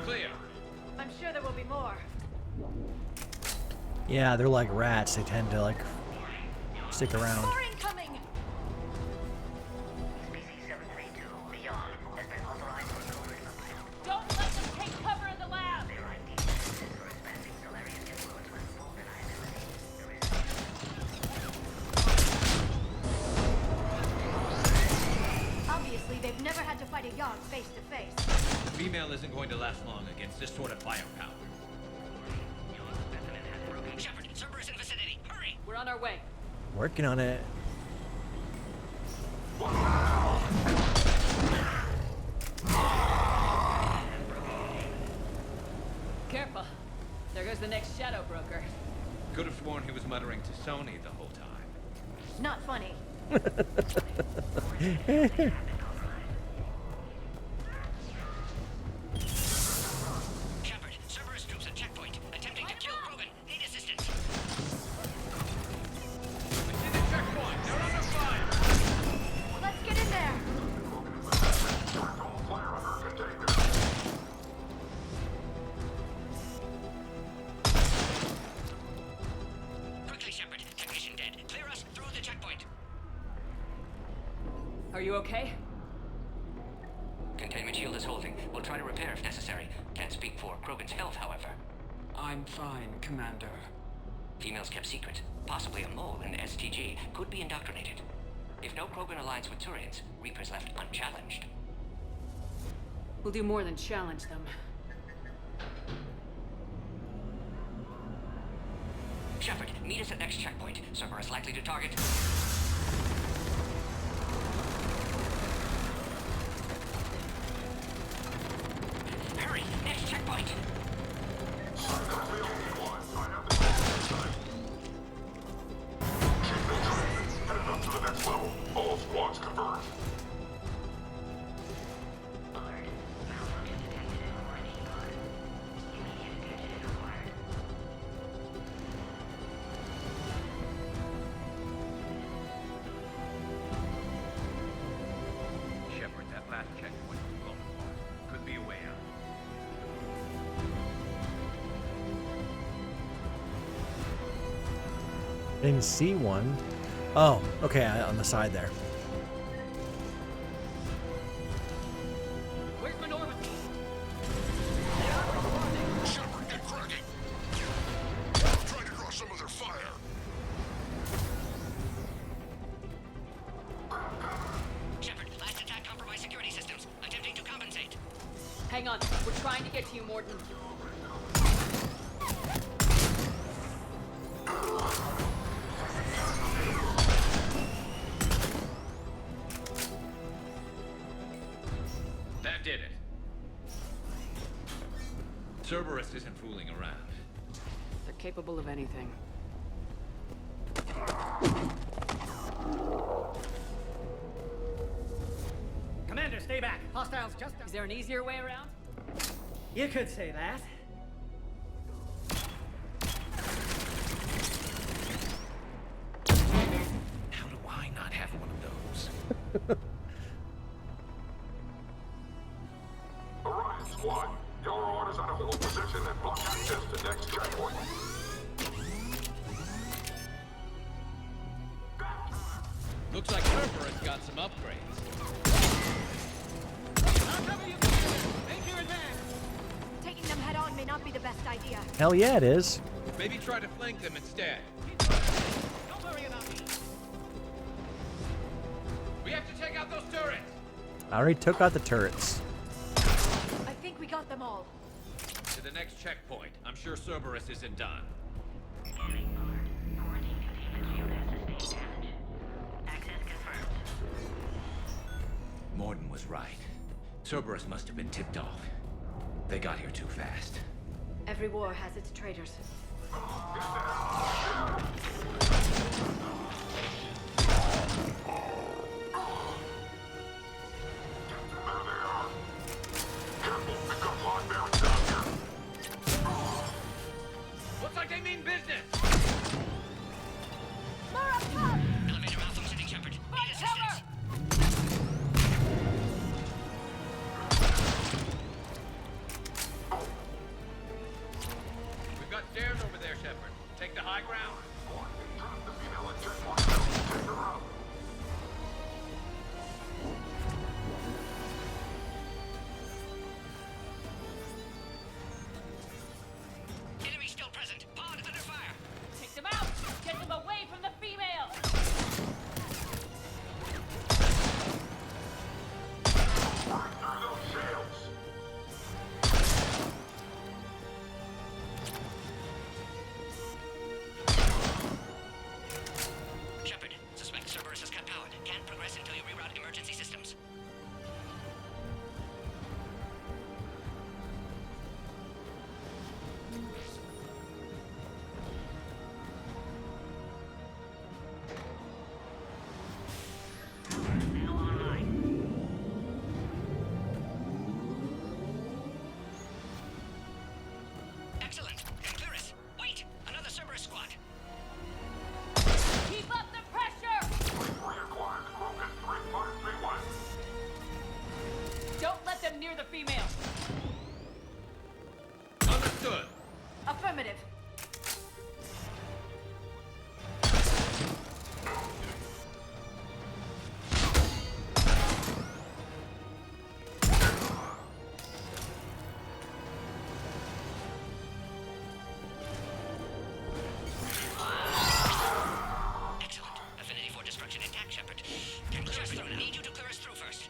Clear. I'm sure there will be more. Yeah, they're like rats. They tend to like stick around. More incoming! Species 732 beyond has been authorized for covert. Don't let them take cover in the lab! Their ID is for expanding Solarian influence with full deniability. Obviously, they've never had to fight a Yogg face to face. Female isn't going to last long against this sort of firepower. Shepard, Cerberus in vicinity. Hurry! We're on our way. Working on it. Careful. There goes the next shadow broker. Could have sworn he was muttering to Sony the whole time. Not funny. Shepard, Cerberus troops at checkpoint. Attempting to kill Krogan. Need assistance. See the checkpoint. They're under fire. Let's get in there! Quickly, Shepard. Technician dead. Clear us through the checkpoint. Are you okay? Containment shield is holding. We'll try to repair if necessary. Can't speak for Krogan's health, however. I'm fine, Commander. Females kept secret. Possibly a mole in the STG could be indoctrinated. If no Krogan aligns with Turians, Reapers left unchallenged. We'll do more than challenge them. Shepard, meet us at next checkpoint. Cerberus likely to target. Hurry! Next checkpoint! Headed up to the next level. All squads converge. Shepard, that last checkpoint was blown apart. Could be a way out. Didn't see one. Oh, okay, on the side there. Where's Minorva? Shepard, get cracking. Trying to draw some of their fire. Shepard, last attack compromised security systems. Attempting to compensate. Hang on, we're trying to get to you, Morton. That did it. Cerberus isn't fooling around. They're capable of anything. Commander, stay back. Hostiles just... Is there an easier way around? You could say that. How do I not have one of those? Orion squad, your orders are to hold position and block access to next checkpoint. Looks like Cerberus got some upgrades. I'll cover you, Commander. Make your advance. Taking them head on may not be the best idea. Hell yeah, it is. Maybe try to flank them instead. Don't worry about me. We have to take out those turrets! I already took out the turrets. I think we got them all. To the next checkpoint. I'm sure Cerberus isn't done. Morden was right. Cerberus must have been tipped off. They got here too fast. Every war has its traitors. Looks like they mean business! Elevator malfunctioning, Shepard. Need assistance. We've got stairs over there, Shepard. Take the high ground. Enemy still present. Pod under fire. Take them out! Get them away from the female! Shepard, suspect Cerberus has cut power. Can't progress until you reroute emergency systems. Excellent. Clearus. Wait! Another Cerberus squad. Keep up the pressure! Don't let them near the female! Understood. Affirmative. pass through. Need you to clear us through first.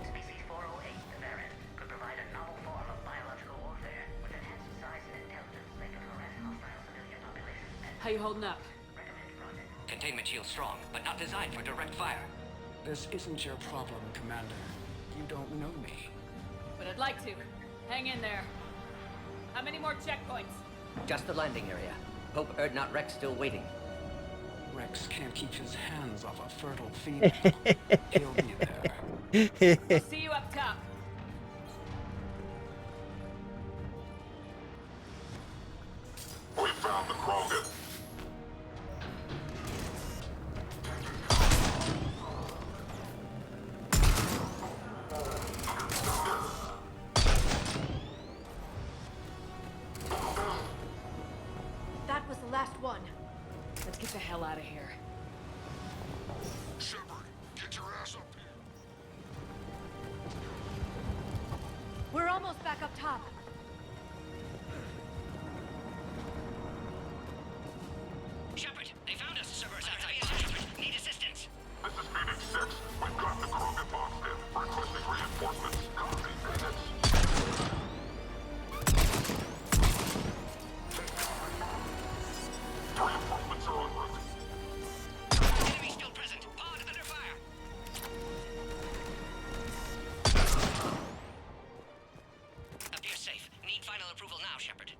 Species 408, the variant, could provide a novel form of biological warfare with enhanced size and intelligence that can harass hostile civilian populations. How you holding up? Containment shield strong, but not designed for direct fire. This isn't your problem, Commander. You don't know me. But I'd like to. Hang in there. How many more checkpoints? Just the landing area. Hope Erdnot Rex still waiting. Rex can't keep his hands off a fertile female. He'll be there. I'll see you up top. We found the Krogan. That was the last one. Let's get the hell out of here. Shepard, get your ass up here. We're almost back up top. Shepard, they found us. Cerberus outside. Need assistance. This is Phoenix 6. We've got the Krogan boxed in. Requesting reinforcements. Copy, Phoenix. Reinforcements are en route. Enemy still present. Pod under fire. Appears safe. Need final approval now, Shepard.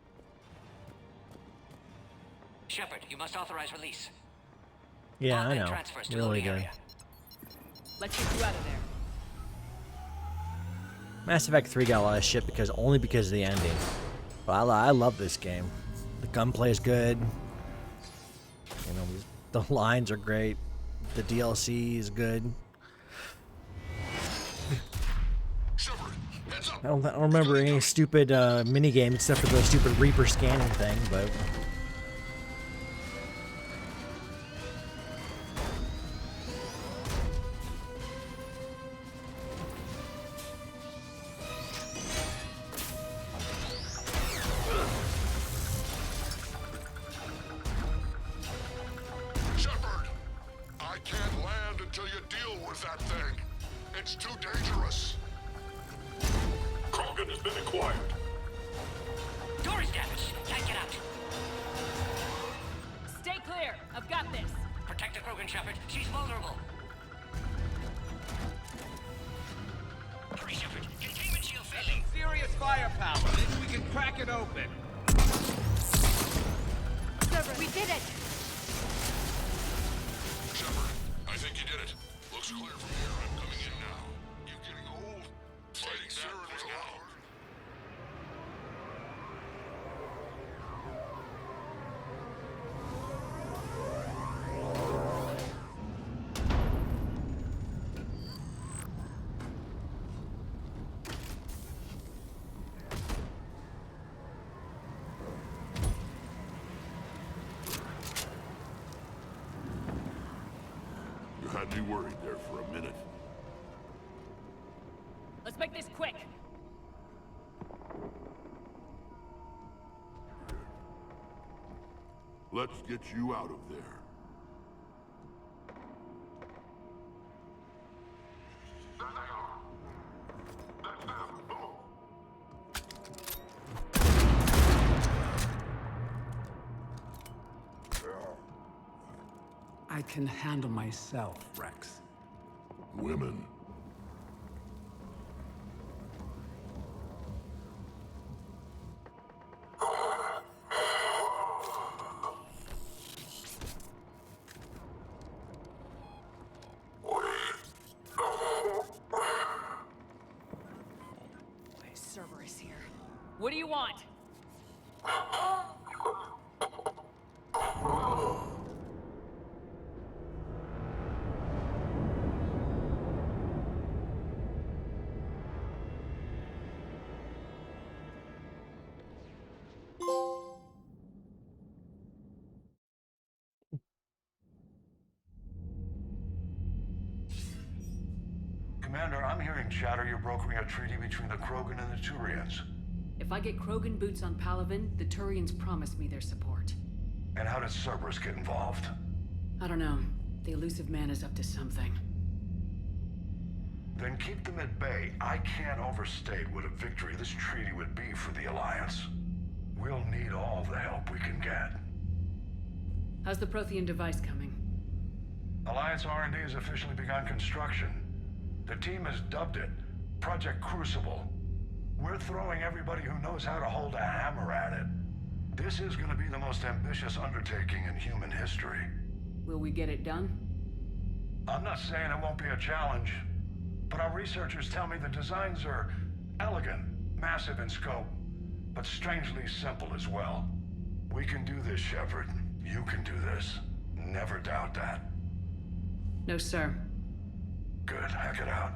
Shepard, you must authorize release. Yeah, I Log in know. transfers to Really loading good. area. Let's get you out of there. Mass Effect 3 got a lot of shit because only because of the ending. But I love this game. The gunplay is good. You know, the lines are great. The DLC is good. I don't remember any stupid mini game except for the stupid Reaper scanning thing, but. Shepard, I can't land until you deal with that thing. It's too dangerous. Krogan has been acquired. Door is damaged. Can't get out. Stay clear. I've got this. Protect the Krogan, Shepard. She's vulnerable. Hurry, Shepard. Containment shield failing. Serious firepower. Maybe we can crack it open. Cerberus, we did it! Shepard, I think you did it. Looks clear from here. I'm coming in now. You getting old? Fighting Saren was allowed. You had me worried there for a minute. Let's make this quick. Let's get you out of there. There they are. That's them. Move. I can handle myself, Rex. Women. Cerberus here. What do you want? Commander, I'm hearing chatter you're brokering a treaty between the Krogan and the Turians. If I get Krogan boots on Palaven, the Turians promise me their support. And how did Cerberus get involved? I don't know. The elusive man is up to something. Then keep them at bay. I can't overstate what a victory this treaty would be for the Alliance. We'll need all the help we can get. How's the Prothean device coming? Alliance R&D has officially begun construction. The team has dubbed it Project Crucible. We're throwing everybody who knows how to hold a hammer at it. This is going to be the most ambitious undertaking in human history. Will we get it done? I'm not saying it won't be a challenge, but our researchers tell me the designs are elegant, massive in scope, but strangely simple as well. We can do this, Shepard. You can do this. Never doubt that. No, sir. Good. Hack it out.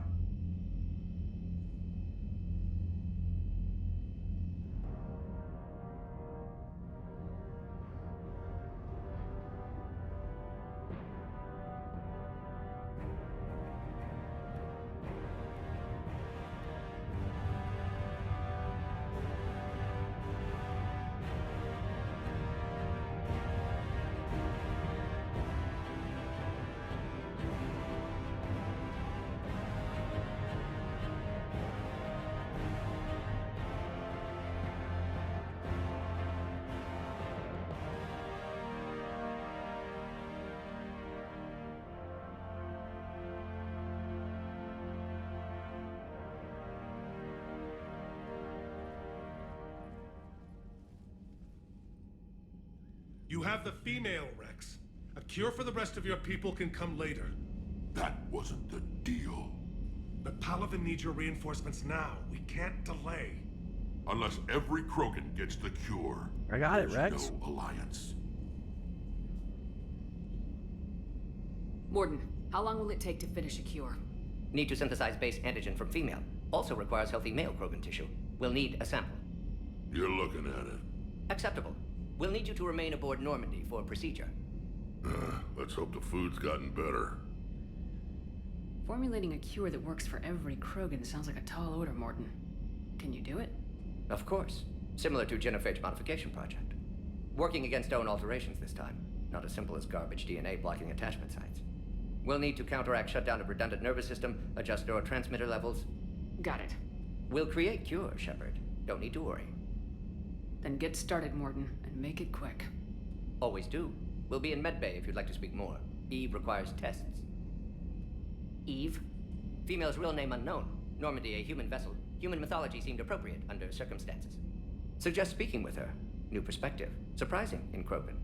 You have the female, Rex. A cure for the rest of your people can come later. That wasn't the deal. But Palaven needs your reinforcements now. We can't delay. Unless every Krogan gets the cure. I got it, there's Rex. No alliance. Morden, how long will it take to finish a cure? Need to synthesize base antigen from female. Also requires healthy male Krogan tissue. We'll need a sample. You're looking at it. Acceptable. We'll need you to remain aboard Normandy for procedure. Let's hope the food's gotten better. Formulating a cure that works for every Krogan sounds like a tall order, Morden. Can you do it? Of course. Similar to genophage modification project. Working against own alterations this time. Not as simple as garbage DNA blocking attachment sites. We'll need to counteract shutdown of redundant nervous system, adjust neurotransmitter levels. Got it. We'll create cure, Shepard. Don't need to worry. Then get started, Morden, and make it quick. Always do. We'll be in medbay if you'd like to speak more. Eve requires tests. Eve? Female's real name unknown. Normandy, a human vessel. Human mythology seemed appropriate under circumstances. Suggest speaking with her. New perspective. Surprising in Krogan.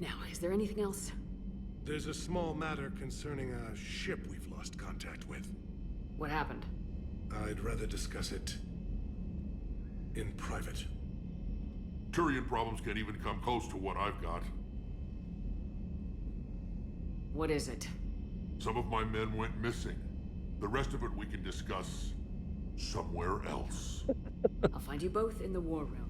Now, is there anything else? There's a small matter concerning a ship we've lost contact with. What happened? I'd rather discuss it in private. Turian problems can't even come close to what I've got. What is it? Some of my men went missing. The rest of it we can discuss somewhere else. I'll find you both in the war room.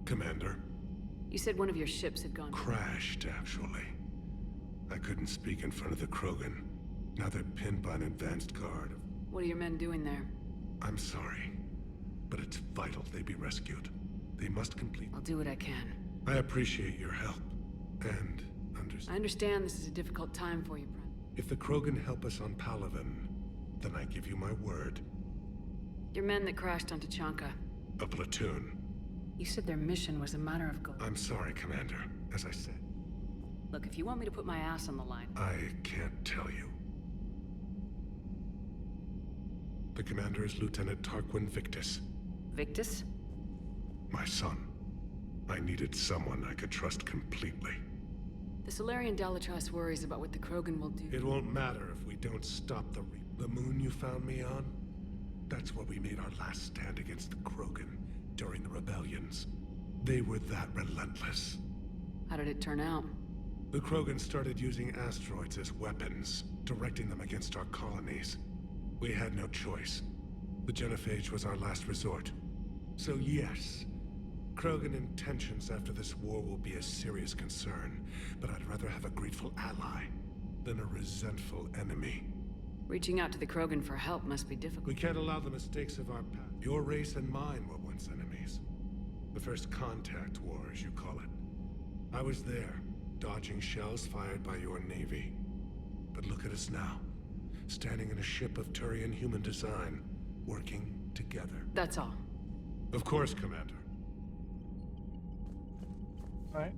Commander. You said one of your ships had gone... Crashed, actually. I couldn't speak in front of the Krogan. Now they're pinned by an advanced guard. What are your men doing there? I'm sorry, but it's vital they be rescued. They must complete... I'll do what I can. I appreciate your help, and I understand this is a difficult time for you, Prime. If the Krogan help us on Palaven, then I give you my word. Your men that crashed on Tachanka. A platoon. You said their mission was a matter of gold. I'm sorry, Commander. As I said. Look, if you want me to put my ass on the line... I can't tell you. The commander is Lieutenant Tarquin Victus. Victus? My son. I needed someone I could trust completely. The Solarian Dalatrass worries about what the Krogan will do. It won't matter if we don't stop the moon you found me on? That's where we made our last stand against the Krogan during the rebellions. They were that relentless. How did it turn out? The Krogan started using asteroids as weapons, directing them against our colonies. We had no choice. The genophage was our last resort. So yes, Krogan intentions after this war will be a serious concern, but I'd rather have a grateful ally than a resentful enemy. Reaching out to the Krogan for help must be difficult. We can't allow the mistakes of our past. Your race and mine were once enemies. The first contact war, as you call it. I was there, dodging shells fired by your navy. But look at us now, standing in a ship of Turian human design, working together. That's all. Of course, Commander. Alright.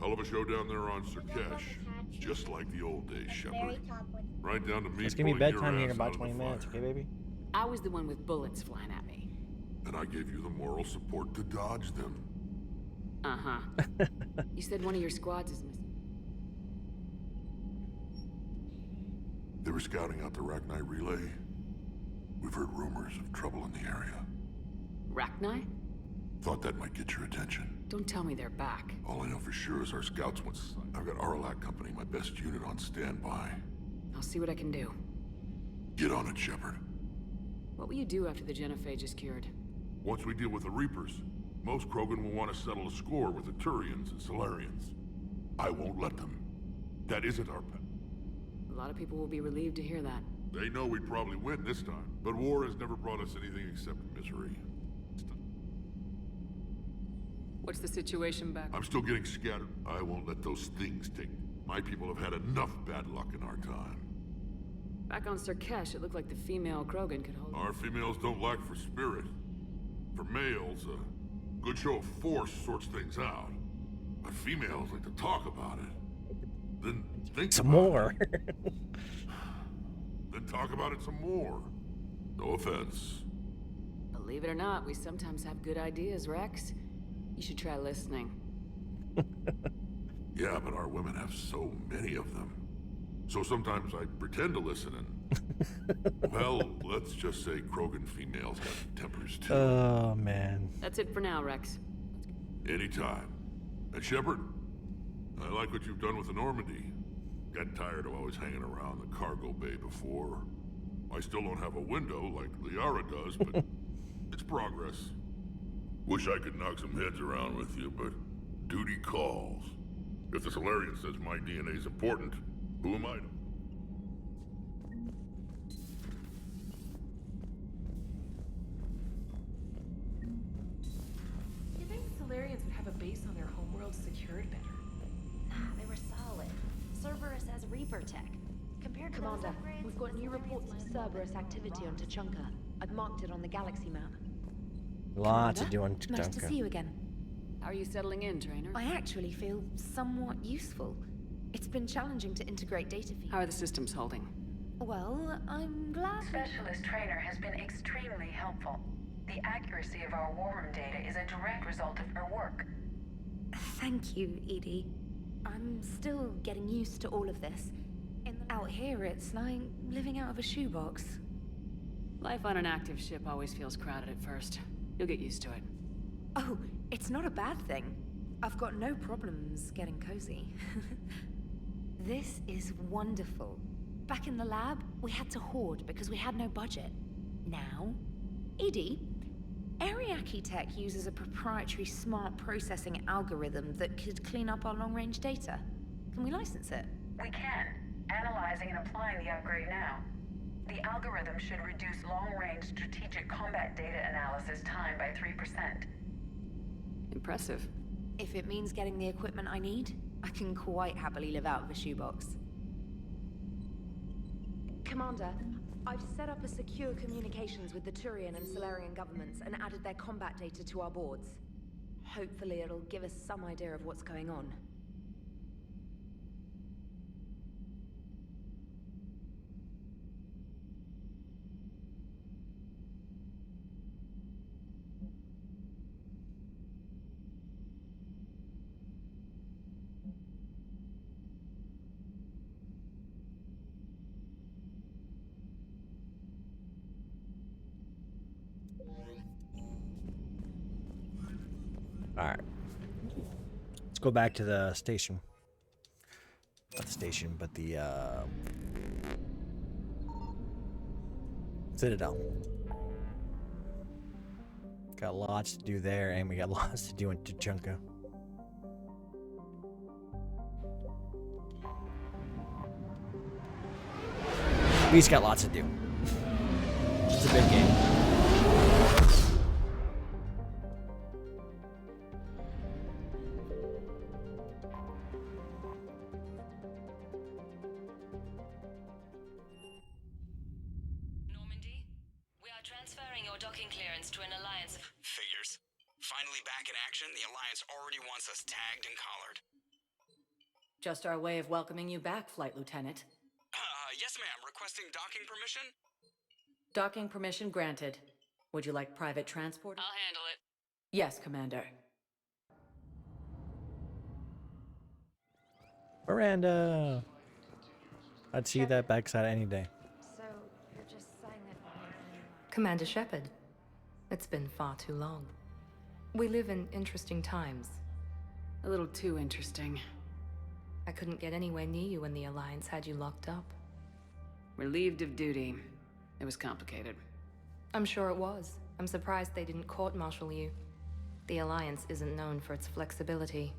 Hell of a show down there on Surkesh. Just like the old days, Shepard. Right down to me. It's gonna be pulling bedtime your here in ass about out of 20 the minutes, fire. okay, baby? I was the one with bullets flying at me. And I gave you the moral support to dodge them. Uh-huh. You said one of your squads is missing. They were scouting out the Rachni relay. We've heard rumors of trouble in the area. Rachni? Thought that might get your attention. Don't tell me they're back. All I know for sure is our scouts went... I've got Aralak Company, my best unit, on standby. I'll see what I can do. Get on it, Shepard. What will you do after the genophage is cured? Once we deal with the Reapers, most Krogan will want to settle a score with the Turians and Solarians. I won't let them. That isn't our pet. A lot of people will be relieved to hear that. They know we'd probably win this time, but war has never brought us anything except misery. What's the situation back? I'm still getting scattered. I won't let those things take... My people have had enough bad luck in our time. Back on Surkesh, it looked like the female Krogan could hold... Our females don't lack for spirit. For males, a good show of force sorts things out. But females like to talk about it. Then think some about more. it. Then talk about it some more. No offense. Believe it or not, we sometimes have good ideas, Rex. You should try listening. Yeah, but our women have so many of them. So sometimes I pretend to listen and... well, let's just say Krogan females have tempers too. Oh, man. That's it for now, Rex. Anytime. And Shepard, I like what you've done with the Normandy. Got tired of always hanging around the cargo bay before. I still don't have a window like Liara does, but it's progress. Wish I could knock some heads around with you, but duty calls. If the Solarian says my DNA is important, who am I to... You think Solarians would have a base on their homeworld secured better? Nah, they were solid. Cerberus has Reaper tech. Compared to Commander, those upgrades, we've got new reports of Cerberus activity on Tachanka. I've marked it on the galaxy map. Lots of doing Nice to see you again. How are you settling in, Trainer? I actually feel somewhat useful. It's been challenging to integrate data feeds. How are the systems holding? Well, I'm glad... Specialist Trainer has been extremely helpful. The accuracy of our war room data is a direct result of her work. Thank you, Edie. I'm still getting used to all of this. Out here, it's like living out of a shoebox. Life on an active ship always feels crowded at first. You'll get used to it. Oh, it's not a bad thing. I've got no problems getting cozy. This is wonderful. Back in the lab, we had to hoard because we had no budget. Now, Edie, Ariake Tech uses a proprietary smart processing algorithm that could clean up our long-range data. Can we license it? We can. Analyzing and applying the upgrade now. The algorithm should reduce long-range strategic combat data analysis time by 3%. Impressive. If it means getting the equipment I need, I can quite happily live out of a shoebox. Commander, I've set up a secure communications with the Turian and Solarian governments and added their combat data to our boards. Hopefully it'll give us some idea of what's going on. Alright. Let's go back to the station. Not the station, but the Citadel. Got lots to do there, and we got lots to do in Tuchanka. We just got lots to do. It's a big game. Transferring your docking clearance to an alliance. Figures. Finally back in action, the alliance already wants us tagged and collared. Just our way of welcoming you back, Flight Lieutenant. Yes, ma'am. Requesting docking permission? Docking permission granted. Would you like private transport? I'll handle it. Yes, Commander. Miranda! I'd see that backside any day. So, you're just saying that... Commander Shepard, it's been far too long. We live in interesting times. A little too interesting. I couldn't get anywhere near you when the Alliance had you locked up. Relieved of duty. It was complicated. I'm sure it was. I'm surprised they didn't court-martial you. The Alliance isn't known for its flexibility.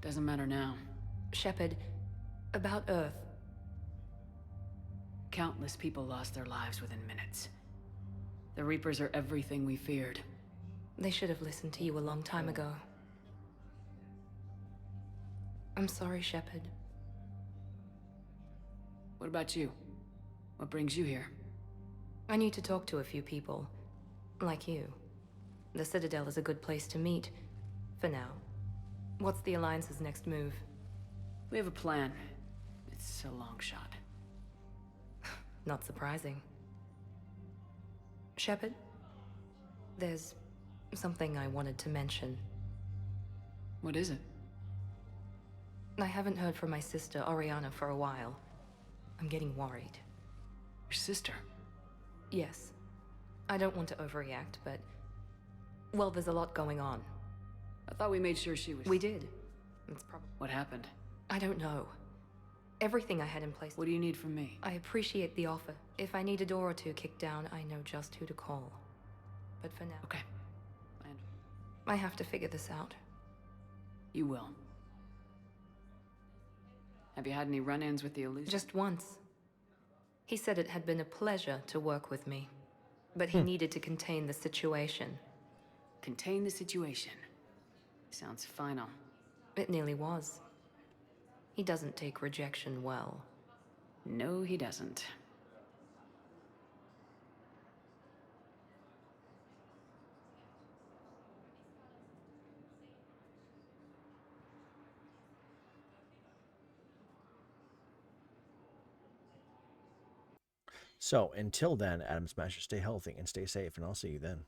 Doesn't matter now. Shepard, about Earth. Countless people lost their lives within minutes. The Reapers are everything we feared. They should have listened to you a long time ago. I'm sorry, Shepard. What about you? What brings you here? I need to talk to a few people. Like you. The Citadel is a good place to meet. For now. What's the Alliance's next move? We have a plan. It's a long shot. Not surprising. Shepard? There's something I wanted to mention. What is it? I haven't heard from my sister, Oriana, for a while. I'm getting worried. Your sister? Yes. I don't want to overreact, but... well, there's a lot going on. I thought we made sure she was... We did. It's probably... What happened? I don't know. Everything I had in place... What do you need from me? I appreciate the offer. If I need a door or two kicked down, I know just who to call. But for now... Okay. I have to figure this out. You will. Have you had any run-ins with the Illusion? Just once. He said it had been a pleasure to work with me. But he needed to contain the situation. Contain the situation? Sounds final. It nearly was. He doesn't take rejection well. No, he doesn't. So, until then, Adam Smasher, stay healthy and stay safe, and I'll see you then.